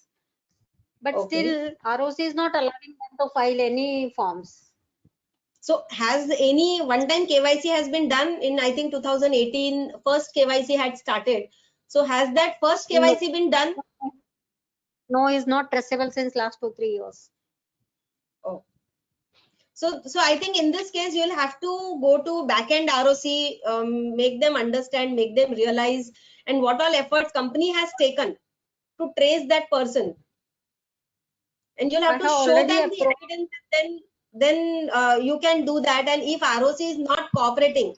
but still ROC is not allowing them to file any forms. So has any one-time KYC has been done in, I think 2018, first KYC had started. So has that first KYC been done? No, is not traceable since last 2-3 years. Oh. So I think in this case, you'll have to go to backend ROC, make them understand, make them realize, and what all efforts company has taken to trace that person. And you'll have to show them the evidence, and then you can do that. And if ROC is not cooperating,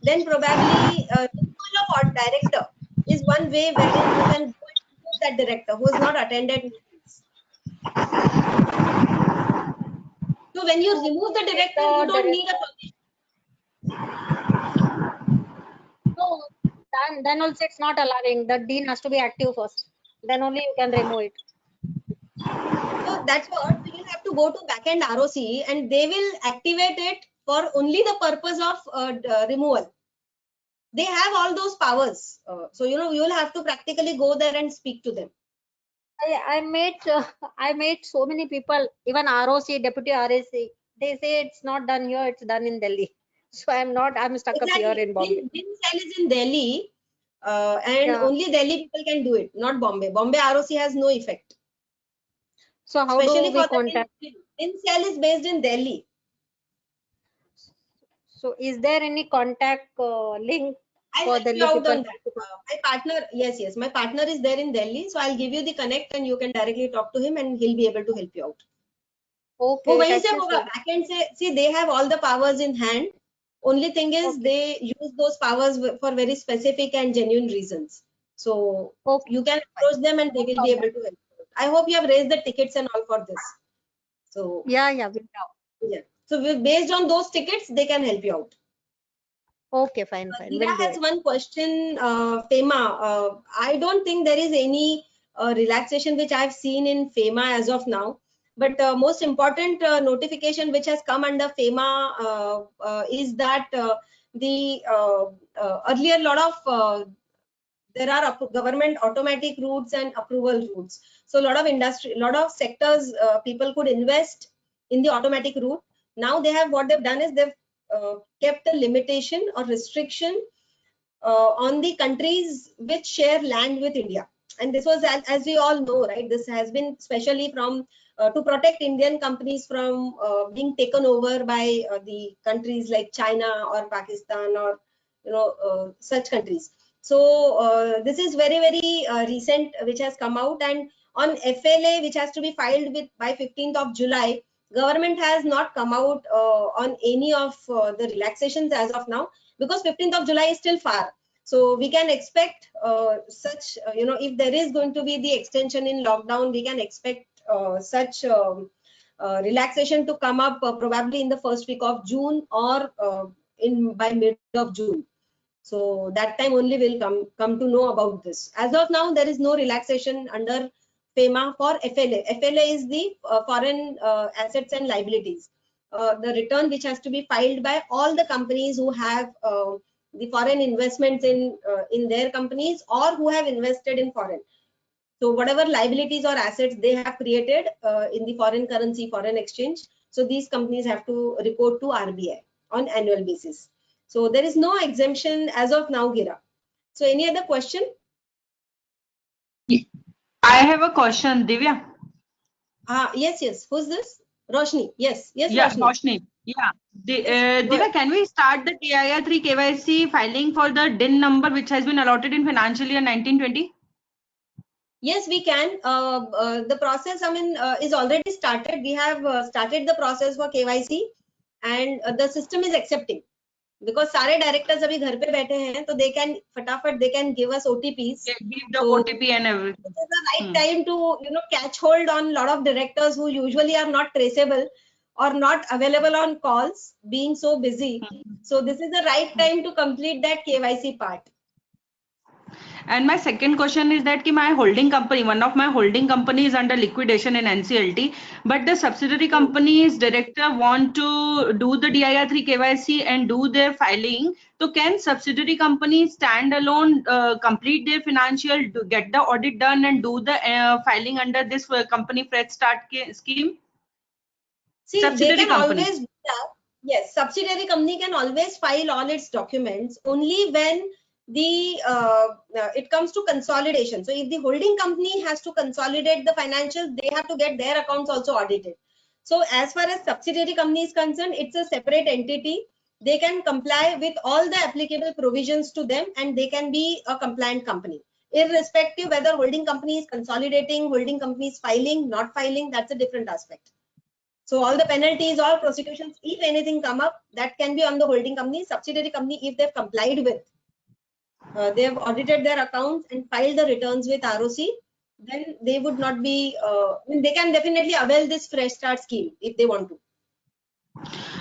then probably removal of director is one way wherein you can go and remove that director who is not attended meetings. So when you remove the director, you don't need a permission. No, then also it's not allowing. The dean has to be active first. Then only you can remove it. So that's what you'll have to go to backend ROC, and they will activate it for only the purpose of removal. They have all those powers. So you'll have to practically go there and speak to them. I met so many people, even ROC, deputy RAC. They say it's not done here, it's done in Delhi. So I'm stuck up here in Bombay. DIN cell is in Delhi, and only Delhi people can do it, not Bombay. Bombay ROC has no effect. So how Especially do we for contact? the DIN cell is based in Delhi. So is there any contact link I'll for help Delhi you out people? on that. My partner, yes, my partner is there in Delhi, so I'll give you the connect and you can directly talk to him and he'll be able to help you out. Okay, thank you, sir. Backend से, see, they have all the powers in hand. Only thing is they use those powers for very specific and genuine reasons. So you can approach them and they will be able to help you. I hope you have raised the tickets and all for this. So yeah, we have. Yeah. So based on those tickets, they can help you out. Okay, fine. Ira has one question, FEMA. I don't think there is any relaxation which I've seen in FEMA as of now. But most important notification which has come under FEMA is that the earlier lot of there are government automatic routes and approval routes. So a lot of industry, a lot of sectors, people could invest in the automatic route. Now they have, what they've done is they've kept a limitation or restriction on the countries which share land with India. And this was, as we all know, right, this has been specially from to protect Indian companies from being taken over by the countries like China or Pakistan or such countries. So this is very, very recent, which has come out. And on FLA, which has to be filed with by 15th of July, government has not come out on any of the relaxations as of now, because 15th of July is still far. So we can expect such, if there is going to be the extension in lockdown, we can expect such relaxation to come up probably in the first week of June or by mid of June. So that time only we'll come to know about this. As of now, there is no relaxation under FEMA for FLA. FLA is the foreign assets and liabilities. The return which has to be filed by all the companies who have the foreign investments in their companies or who have invested in foreign. So whatever liabilities or assets they have created in the foreign currency, foreign exchange, so these companies have to report to RBI on annual basis. So there is no exemption as of now, Gira. So any other question? I have a question, Divya. Yes. Who's this? Roshni. Yes, Yeah, Roshni. Roshni. Yeah. Yes, Divya, can we start the TIR3 KYC filing for the DIN number which has been allotted in financial year 1920? Yes, we can. The process, is already started. We have started the process for KYC, and the system is accepting. Because सारे directors अभी घर पे बैठे हैं, तो they can फटाफट they can give us OTPs. Give the So, OTP and everything. This is the right time to catch hold on a lot of directors who usually are not traceable or not available on calls, being so busy. So this is the right time to complete that KYC part. And my second question is that my holding company, one of my holding company is under liquidation in NCLT, but the subsidiary company's director want to do the DIR3 KYC and do their filing. So can subsidiary company stand alone, complete their financial, get the audit done and do the filing under this company fresh start scheme? See, Subsidiary they can company. always do that. Yes, subsidiary company can always file all its documents only when the it comes to consolidation. So if the holding company has to consolidate the financials, they have to get their accounts also audited. So as far as subsidiary company is concerned, it's a separate entity. They can comply with all the applicable provisions to them, and they can be a compliant company. Irrespective whether holding company is consolidating, holding company is filing, not filing, that's a different aspect. So all the penalties, all prosecutions, if anything come up, that can be on the holding company. Subsidiary company, if they've complied with, they've audited their accounts and filed the returns with ROC, then they would not be, they can definitely avail this fresh start scheme if they want to.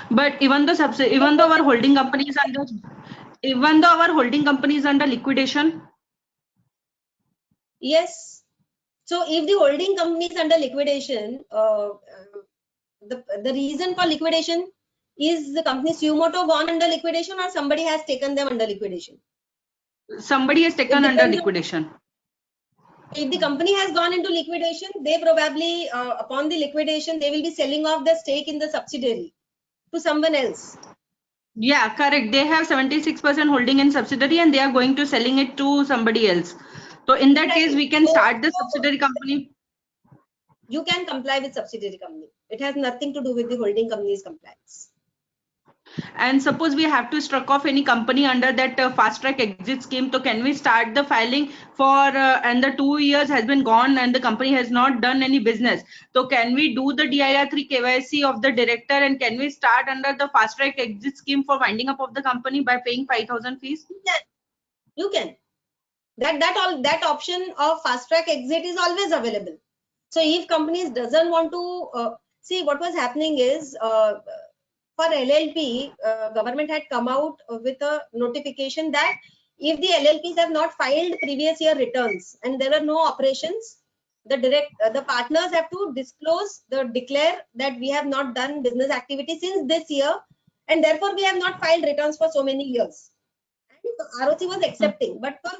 But even though our holding company is under liquidation. Yes. So if the holding company is under liquidation, the reason for liquidation is the company suo moto gone under liquidation, or somebody has taken them under liquidation. Somebody has taken under liquidation. If the company has gone into liquidation, they probably, upon the liquidation, they will be selling off the stake in the subsidiary to someone else. Yeah, correct. They have 76% holding in subsidiary and they are going to selling it to somebody else. So in that case, we can start the subsidiary company. You can comply with subsidiary company. It has nothing to do with the holding company's compliance. And suppose we have to struck off any company under that fast track exit scheme, so can we start the filing for and the 2 years has been gone and the company has not done any business, so can we do the DIR3 KYC of the director and can we start under the fast track exit scheme for winding up of the company by paying 5,000 fees? You can. That option of fast track exit is always available. So if companies doesn't want to see, what was happening is for LLP, government had come out with a notification that if the LLPs have not filed previous year returns and there are no operations, the partners have to declare that we have not done business activity since this year, and therefore we have not filed returns for so many years. ROC was accepting, but for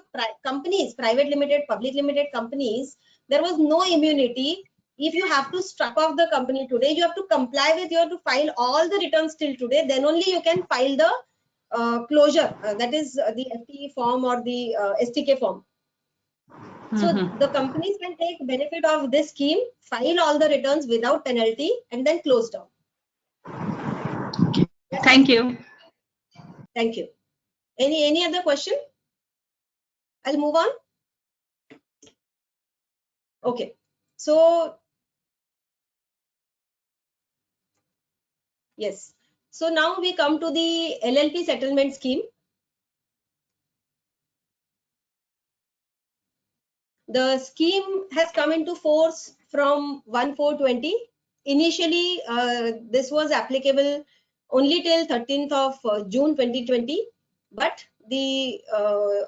companies, private limited, public limited companies, there was no immunity. If you have to struck off the company today, you have to comply with, you have to file all the returns till today, then only you can file the closure, that is the FTE form or the STK form. So the companies can take benefit of this scheme, file all the returns without penalty, and then close down. Thank you. Thank you. Any other question? I'll move on. Okay. So yes. So now we come to the LLP settlement scheme. The scheme has come into force from 1/4/20. Initially, this was applicable only till 13th of June 2020, but the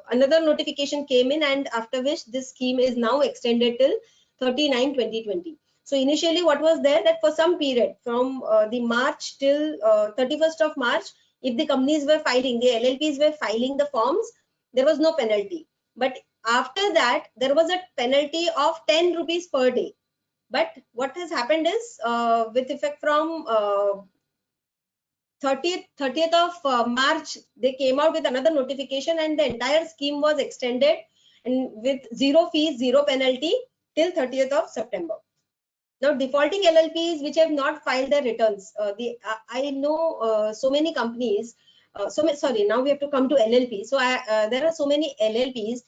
another notification came in, and after which this scheme is now extended till 30/9/2020. So initially, what was there, that for some period from the March till 31st of March, if the companies were filing, the LLPs were filing the forms, there was no penalty. But after that, there was a penalty of 10 rupees per day. But what has happened is, with effect from 30th of March, they came out with another notification, and the entire scheme was extended, and with zero fees, zero penalty till 30th of September. Now, defaulting LLPs which have not filed their returns, I know so many companies. Now we have to come to LLP. So there are so many LLPs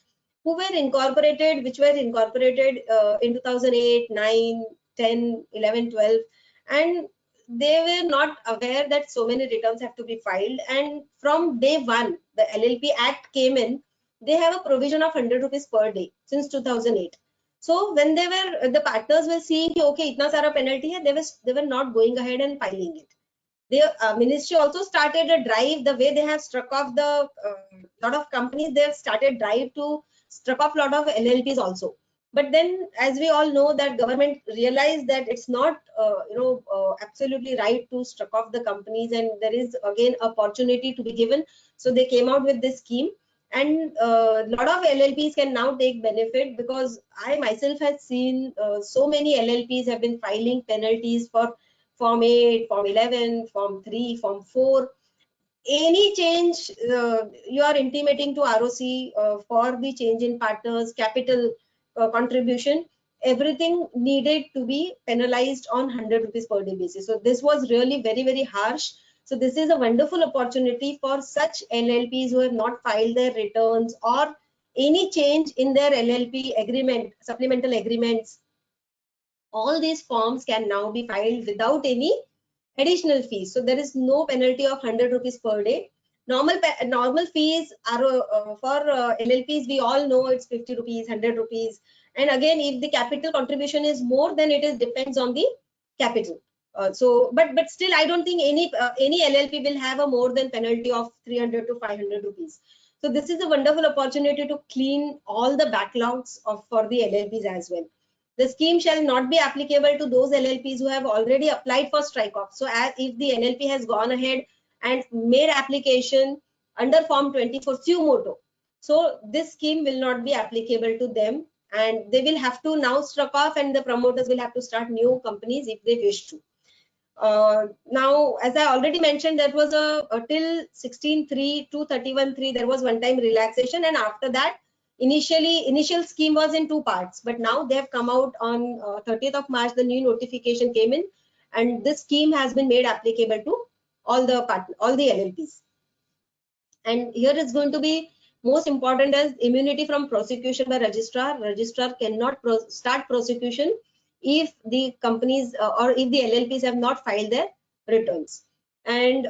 who were incorporated, which were incorporated in 2008, 9, 10, 11, 12, and they were not aware that so many returns have to be filed. And from day one, the LLP Act came in. They have a provision of 100 rupees per day since 2008. So when they were, the partners were seeing, okay, itna sara penalty hai, they were not going ahead and filing it. The ministry also started a drive, the way they have struck off the lot of companies, they have started drive to struck off lot of LLPs also. But then, as we all know, that government realized that it's not absolutely right to struck off the companies, and there is again opportunity to be given. So they came out with this scheme, and a lot of LLPs can now take benefit, because I myself have seen so many LLPs have been filing penalties for Form 8, Form 11, Form 3, Form 4. Any change you are intimating to ROC for the change in partners, capital contribution, everything needed to be penalized on 100 rupees per day basis. So this was really very, very harsh. So this is a wonderful opportunity for such LLPs who have not filed their returns, or any change in their LLP agreement, supplemental agreements. All these forms can now be filed without any additional fees. So there is no penalty of 100 rupees per day. Normal fees are for LLPs, we all know it's 50 rupees, 100 rupees. And again, if the capital contribution is more, then it depends on the capital. But still, I don't think any LLP will have a more than penalty of 300 to 500 rupees. So this is a wonderful opportunity to clean all the backlogs for the LLPs as well. The scheme shall not be applicable to those LLPs who have already applied for strike-off. So as if the LLP has gone ahead and made application under Form 24 suo moto, so this scheme will not be applicable to them, and they will have to now struck off, and the promoters will have to start new companies if they wish to. Now, as I already mentioned, there was a till 16/3 to 31/3, there was one-time relaxation, and after that, initial scheme was in two parts, but now they have come out on 30th of March, the new notification came in, and this scheme has been made applicable to all the LLPs. And here is going to be most important as immunity from prosecution by registrar. Registrar cannot start prosecution if the companies or if the LLPs have not filed their returns. And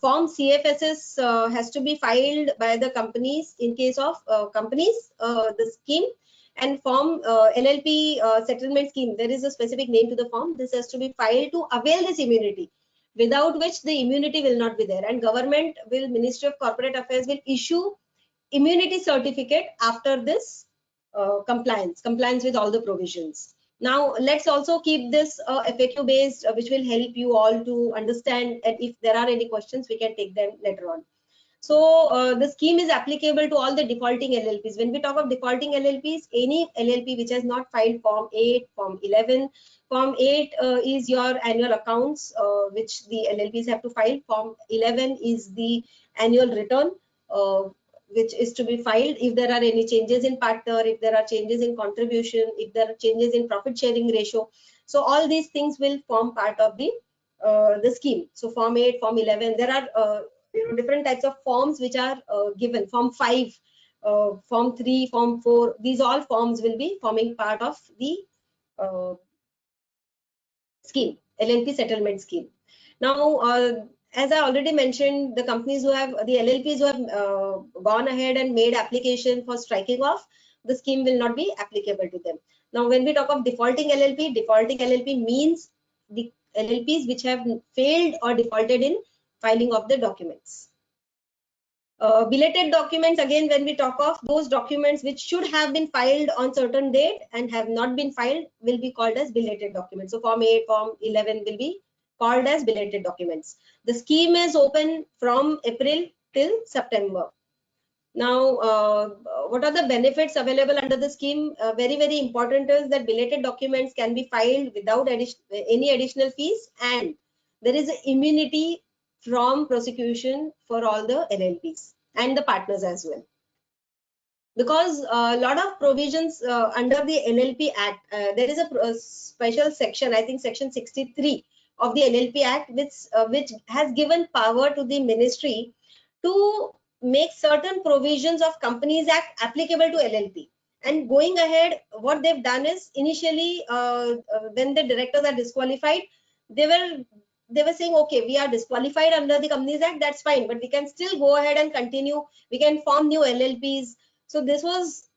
Form CFSS has to be filed by the companies in case of companies, the scheme, and Form LLP settlement scheme. There is a specific name to the form. This has to be filed to avail this immunity, without which the immunity will not be there. And government will, Ministry of Corporate Affairs will issue immunity certificate after this compliance with all the provisions. Now, let's also keep this FAQ based, which will help you all to understand, and if there are any questions, we can take them later on. So the scheme is applicable to all the defaulting LLPs. When we talk of defaulting LLPs, any LLP which has not filed Form 8, Form 11. Form 8 is your annual accounts, which the LLPs have to file. Form 11 is the annual return, which is to be filed if there are any changes in partner, if there are changes in contribution, if there are changes in profit sharing ratio. So all these things will form part of the scheme. So Form 8, Form 11, there are different types of forms which are given. Form 5, Form 3, Form 4, these all forms will be forming part of the scheme, LLP settlement scheme. Now, as I already mentioned, the companies who have, the LLPs who have gone ahead and made application for striking off, the scheme will not be applicable to them. Now, when we talk of defaulting LLP means the LLPs which have failed or defaulted in filing of the documents. Belated documents, again, when we talk of those documents which should have been filed on certain date and have not been filed, will be called as belated documents. So Form 8, Form 11 will be called as belated documents. The scheme is open from April till September. Now, what are the benefits available under the scheme? Very, very important is that belated documents can be filed without any additional fees, and there is immunity from prosecution for all the LLPs and the partners as well. Because a lot of provisions under the LLP Act, there is a special section, I think section 63 of the LLP Act, which has given power to the ministry to make certain provisions of Companies Act applicable to LLP. And going ahead, what they've done is, initially when the directors are disqualified, they were saying, okay, we are disqualified under the Companies Act, that's fine, but we can still go ahead and continue, we can form new LLPs. So this was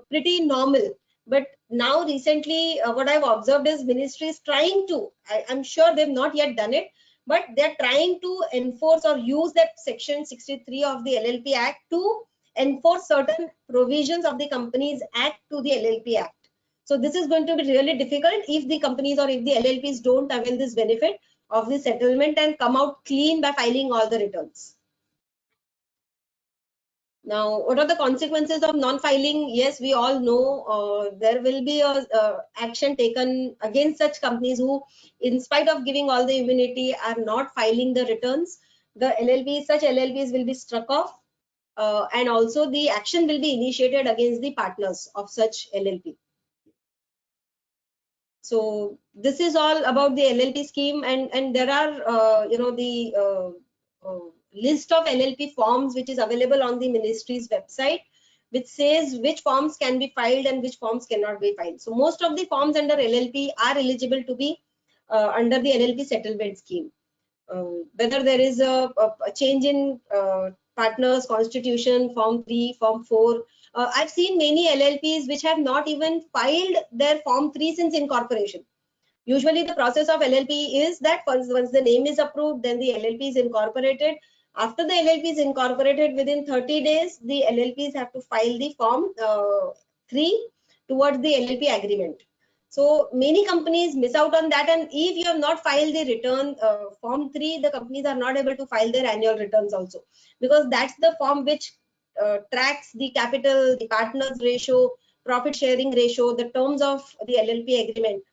pretty normal. But now recently, what I've observed is ministry is trying to, I'm sure they've not yet done it, but they're trying to enforce or use that section 63 of the LLP Act to enforce certain provisions of the Companies Act to the LLP Act. So this is going to be really difficult if the companies or if the LLPs don't avail this benefit of the settlement and come out clean by filing all the returns. Now, what are the consequences of non-filing? Yes, we all know there will be a action taken against such companies who, in spite of giving all the immunity, are not filing the returns. The LLPs, such LLPs will be struck off, and also the action will be initiated against the partners of such LLP. So this is all about the LLP scheme, and there are the list of LLP forms which is available on the ministry's website, which says which forms can be filed and which forms cannot be filed. So most of the forms under LLP are eligible to be under the LLP settlement scheme. Whether there is a change in partners constitution, Form 3, Form 4. I've seen many LLPs which have not even filed their Form 3 since incorporation. Usually the process of LLP is that once the name is approved, then the LLP is incorporated. After the LLP is incorporated, within 30 days, the LLPs have to file the Form 3 towards the LLP agreement. So many companies miss out on that, and if you have not filed the return Form 3, the companies are not able to file their annual returns also, because that's the form which tracks the capital, the partners ratio, profit sharing ratio, the terms of the LLP agreement.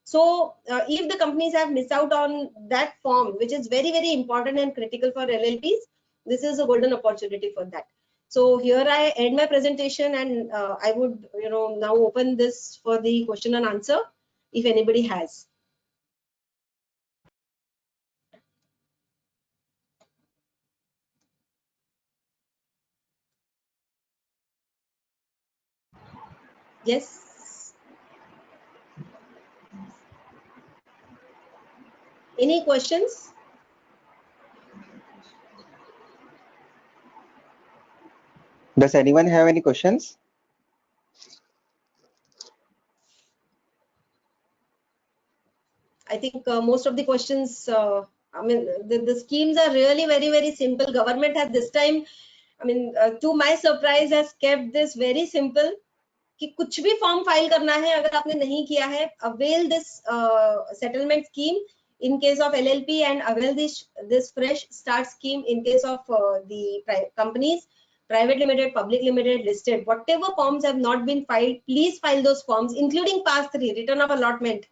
So if the companies have missed out on that form, which is very, very important and critical for LLPs, this is a golden opportunity for that. So here I end my presentation, and I would now open this for the question and answer if anybody has. Yes. Any questions? Does anyone have any questions? I think most of the questions, I mean, the schemes are really very, very simple. Government has this time, I mean, to my surprise, has kept this very simple. कि कुछ भी form file करना है, अगर आपने नहीं किया है, avail this settlement scheme. in case of LLP, and avail this fresh start scheme in case of the companies, private limited, public limited, listed. Whatever forms have not been filed, please file those forms, including past 3, return of allotment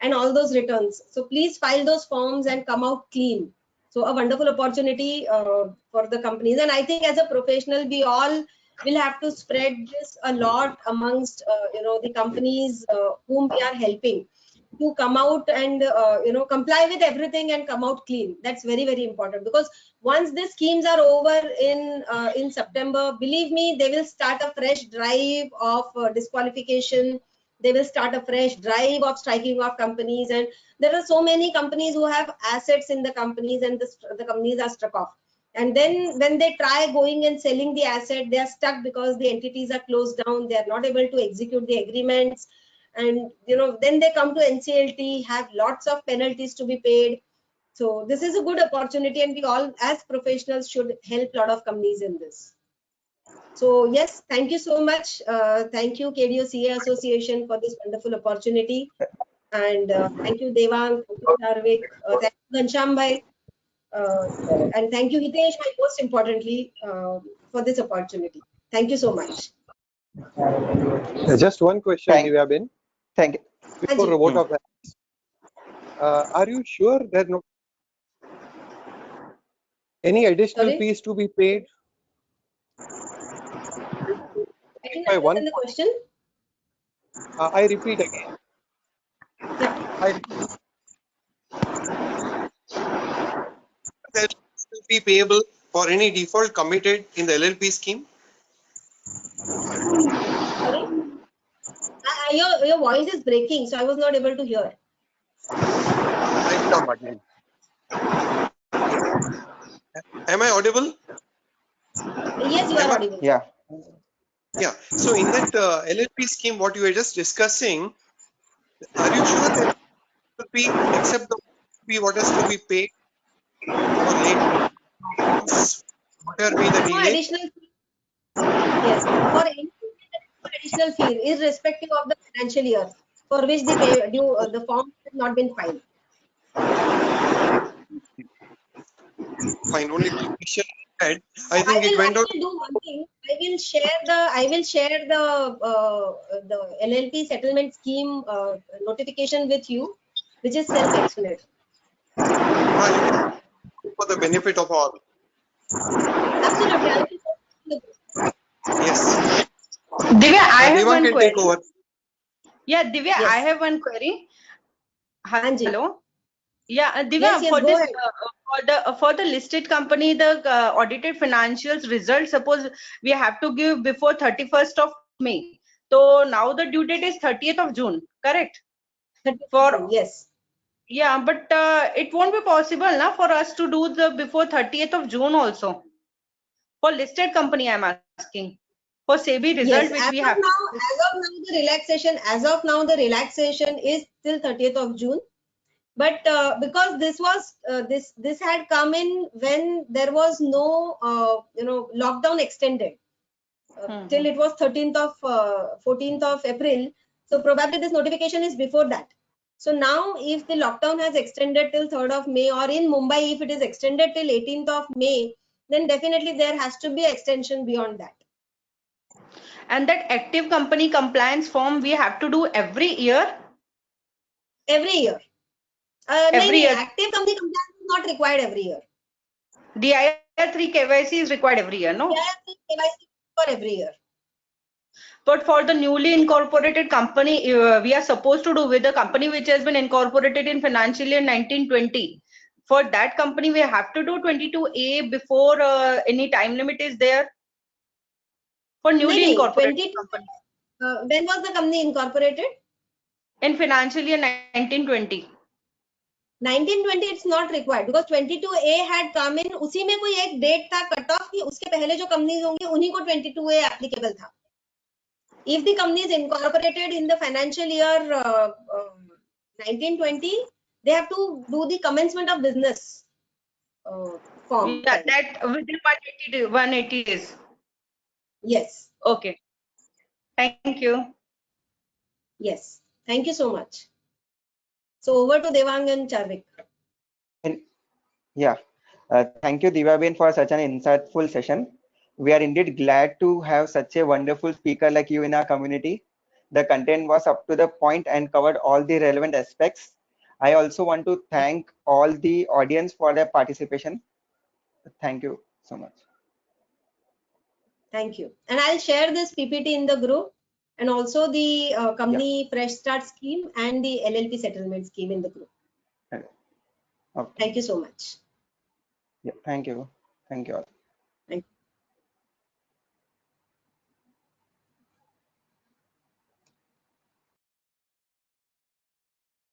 and all those returns. So please file those forms and come out clean. So a wonderful opportunity for the companies. And I think as a professional, we all will have to spread this a lot amongst the companies whom we are helping, to come out and comply with everything and come out clean. That's very, very important, because once the schemes are over in September, believe me, they will start a fresh drive of disqualification. They will start a fresh drive of striking off companies, and there are so many companies who have assets in the companies, and the companies are struck off. And then when they try going and selling the asset, they are stuck because the entities are closed down. They are not able to execute the agreements, and then they come to NCLT, have lots of penalties to be paid. So this is a good opportunity, and we all as professionals should help a lot of companies in this. So yes, thank you so much. Thank you KDO CA Association for this wonderful opportunity, and thank you Devang, thank you Charvik, thank you Ghanshyam bhai, and thank you Hitesh, most importantly, for this opportunity. Thank you so much. Just one question, Thank- Divya Ben. Thank you. Before a vote of thanks, are you sure that no any additional Sorry? fees to be paid? I didn't By one- understand the question. I repeat again. Yeah. That will be payable for any default committed in the LLP scheme? Sorry? Your voice is breaking, so I was not able to hear. I'll come again. Am I audible? Yes, you are audible. Yeah. Yeah. So in that LLP scheme, what you were just discussing, are you sure that will be except the fee what has to be paid or late? What are be the No delay? additional fee. Yes, for any additional fee, irrespective of the financial year for which the form has not been filed. Fine. Only question I had. I I think it will went out. actually do one thing. I will share the LLP settlement scheme notification with you, which is self-explanatory. For the benefit of all. Absolutely. I will Yes. Divya, I have Devang one can query. take over. Yeah, Divya, Yes. I have one query. Anji. Hello. Yeah, Divya, Yes, yes, for go this, ahead. for the listed company, the audited financials result, suppose we have to give before 31st of May. So now the due date is 30th of June, correct? For Yes. yeah, but it won't be possible now for us to do the before 30th of June also. For listed company, I'm asking. For SEBI result, Yes, which as we of have. now the relaxation is till 30th of June. But because this had come in when there was no lockdown extended till it was 14th of April. So probably this notification is before that. So now if the lockdown has extended till 3rd of May, or in Mumbai if it is extended till 18th of May, then definitely there has to be extension beyond that. And that active company compliance form we have to do every year? Every year. Every year. Active company compliance is not required every year. DIR 3 KYC is required every year, no? DIR 3 KYC for every year. But for the newly incorporated company, we are supposed to do with the company which has been incorporated in financial year 1920. For that company, we have to do 22A before any time limit is there. For newly incorporated company. When was the company incorporated? In financial year 1920. 1920 it's not required, because 22A had come in. उसी में कोई एक date था cut off की, उसके पहले जो companies होंगी उन्हीं को 22A एप्लीकेबल था. If the company is incorporated in the financial year 1920, they have to do the commencement of business form. Yeah, that within 180 days. Yes. Okay. Thank you. Yes. Thank you so much. So over to Devang and Charvik. Yeah, thank you, Divabin, for such an insightful session. We are indeed glad to have such a wonderful speaker like you in our community. The content was up to the point and covered all the relevant aspects. I also want to thank all the audience for their participation. Thank you so much. Thank you. And I'll share this PPT in the group, and also the company fresh start scheme and the LLP settlement scheme in the group. Okay. Thank you so much. Yeah, thank you. Thank you all.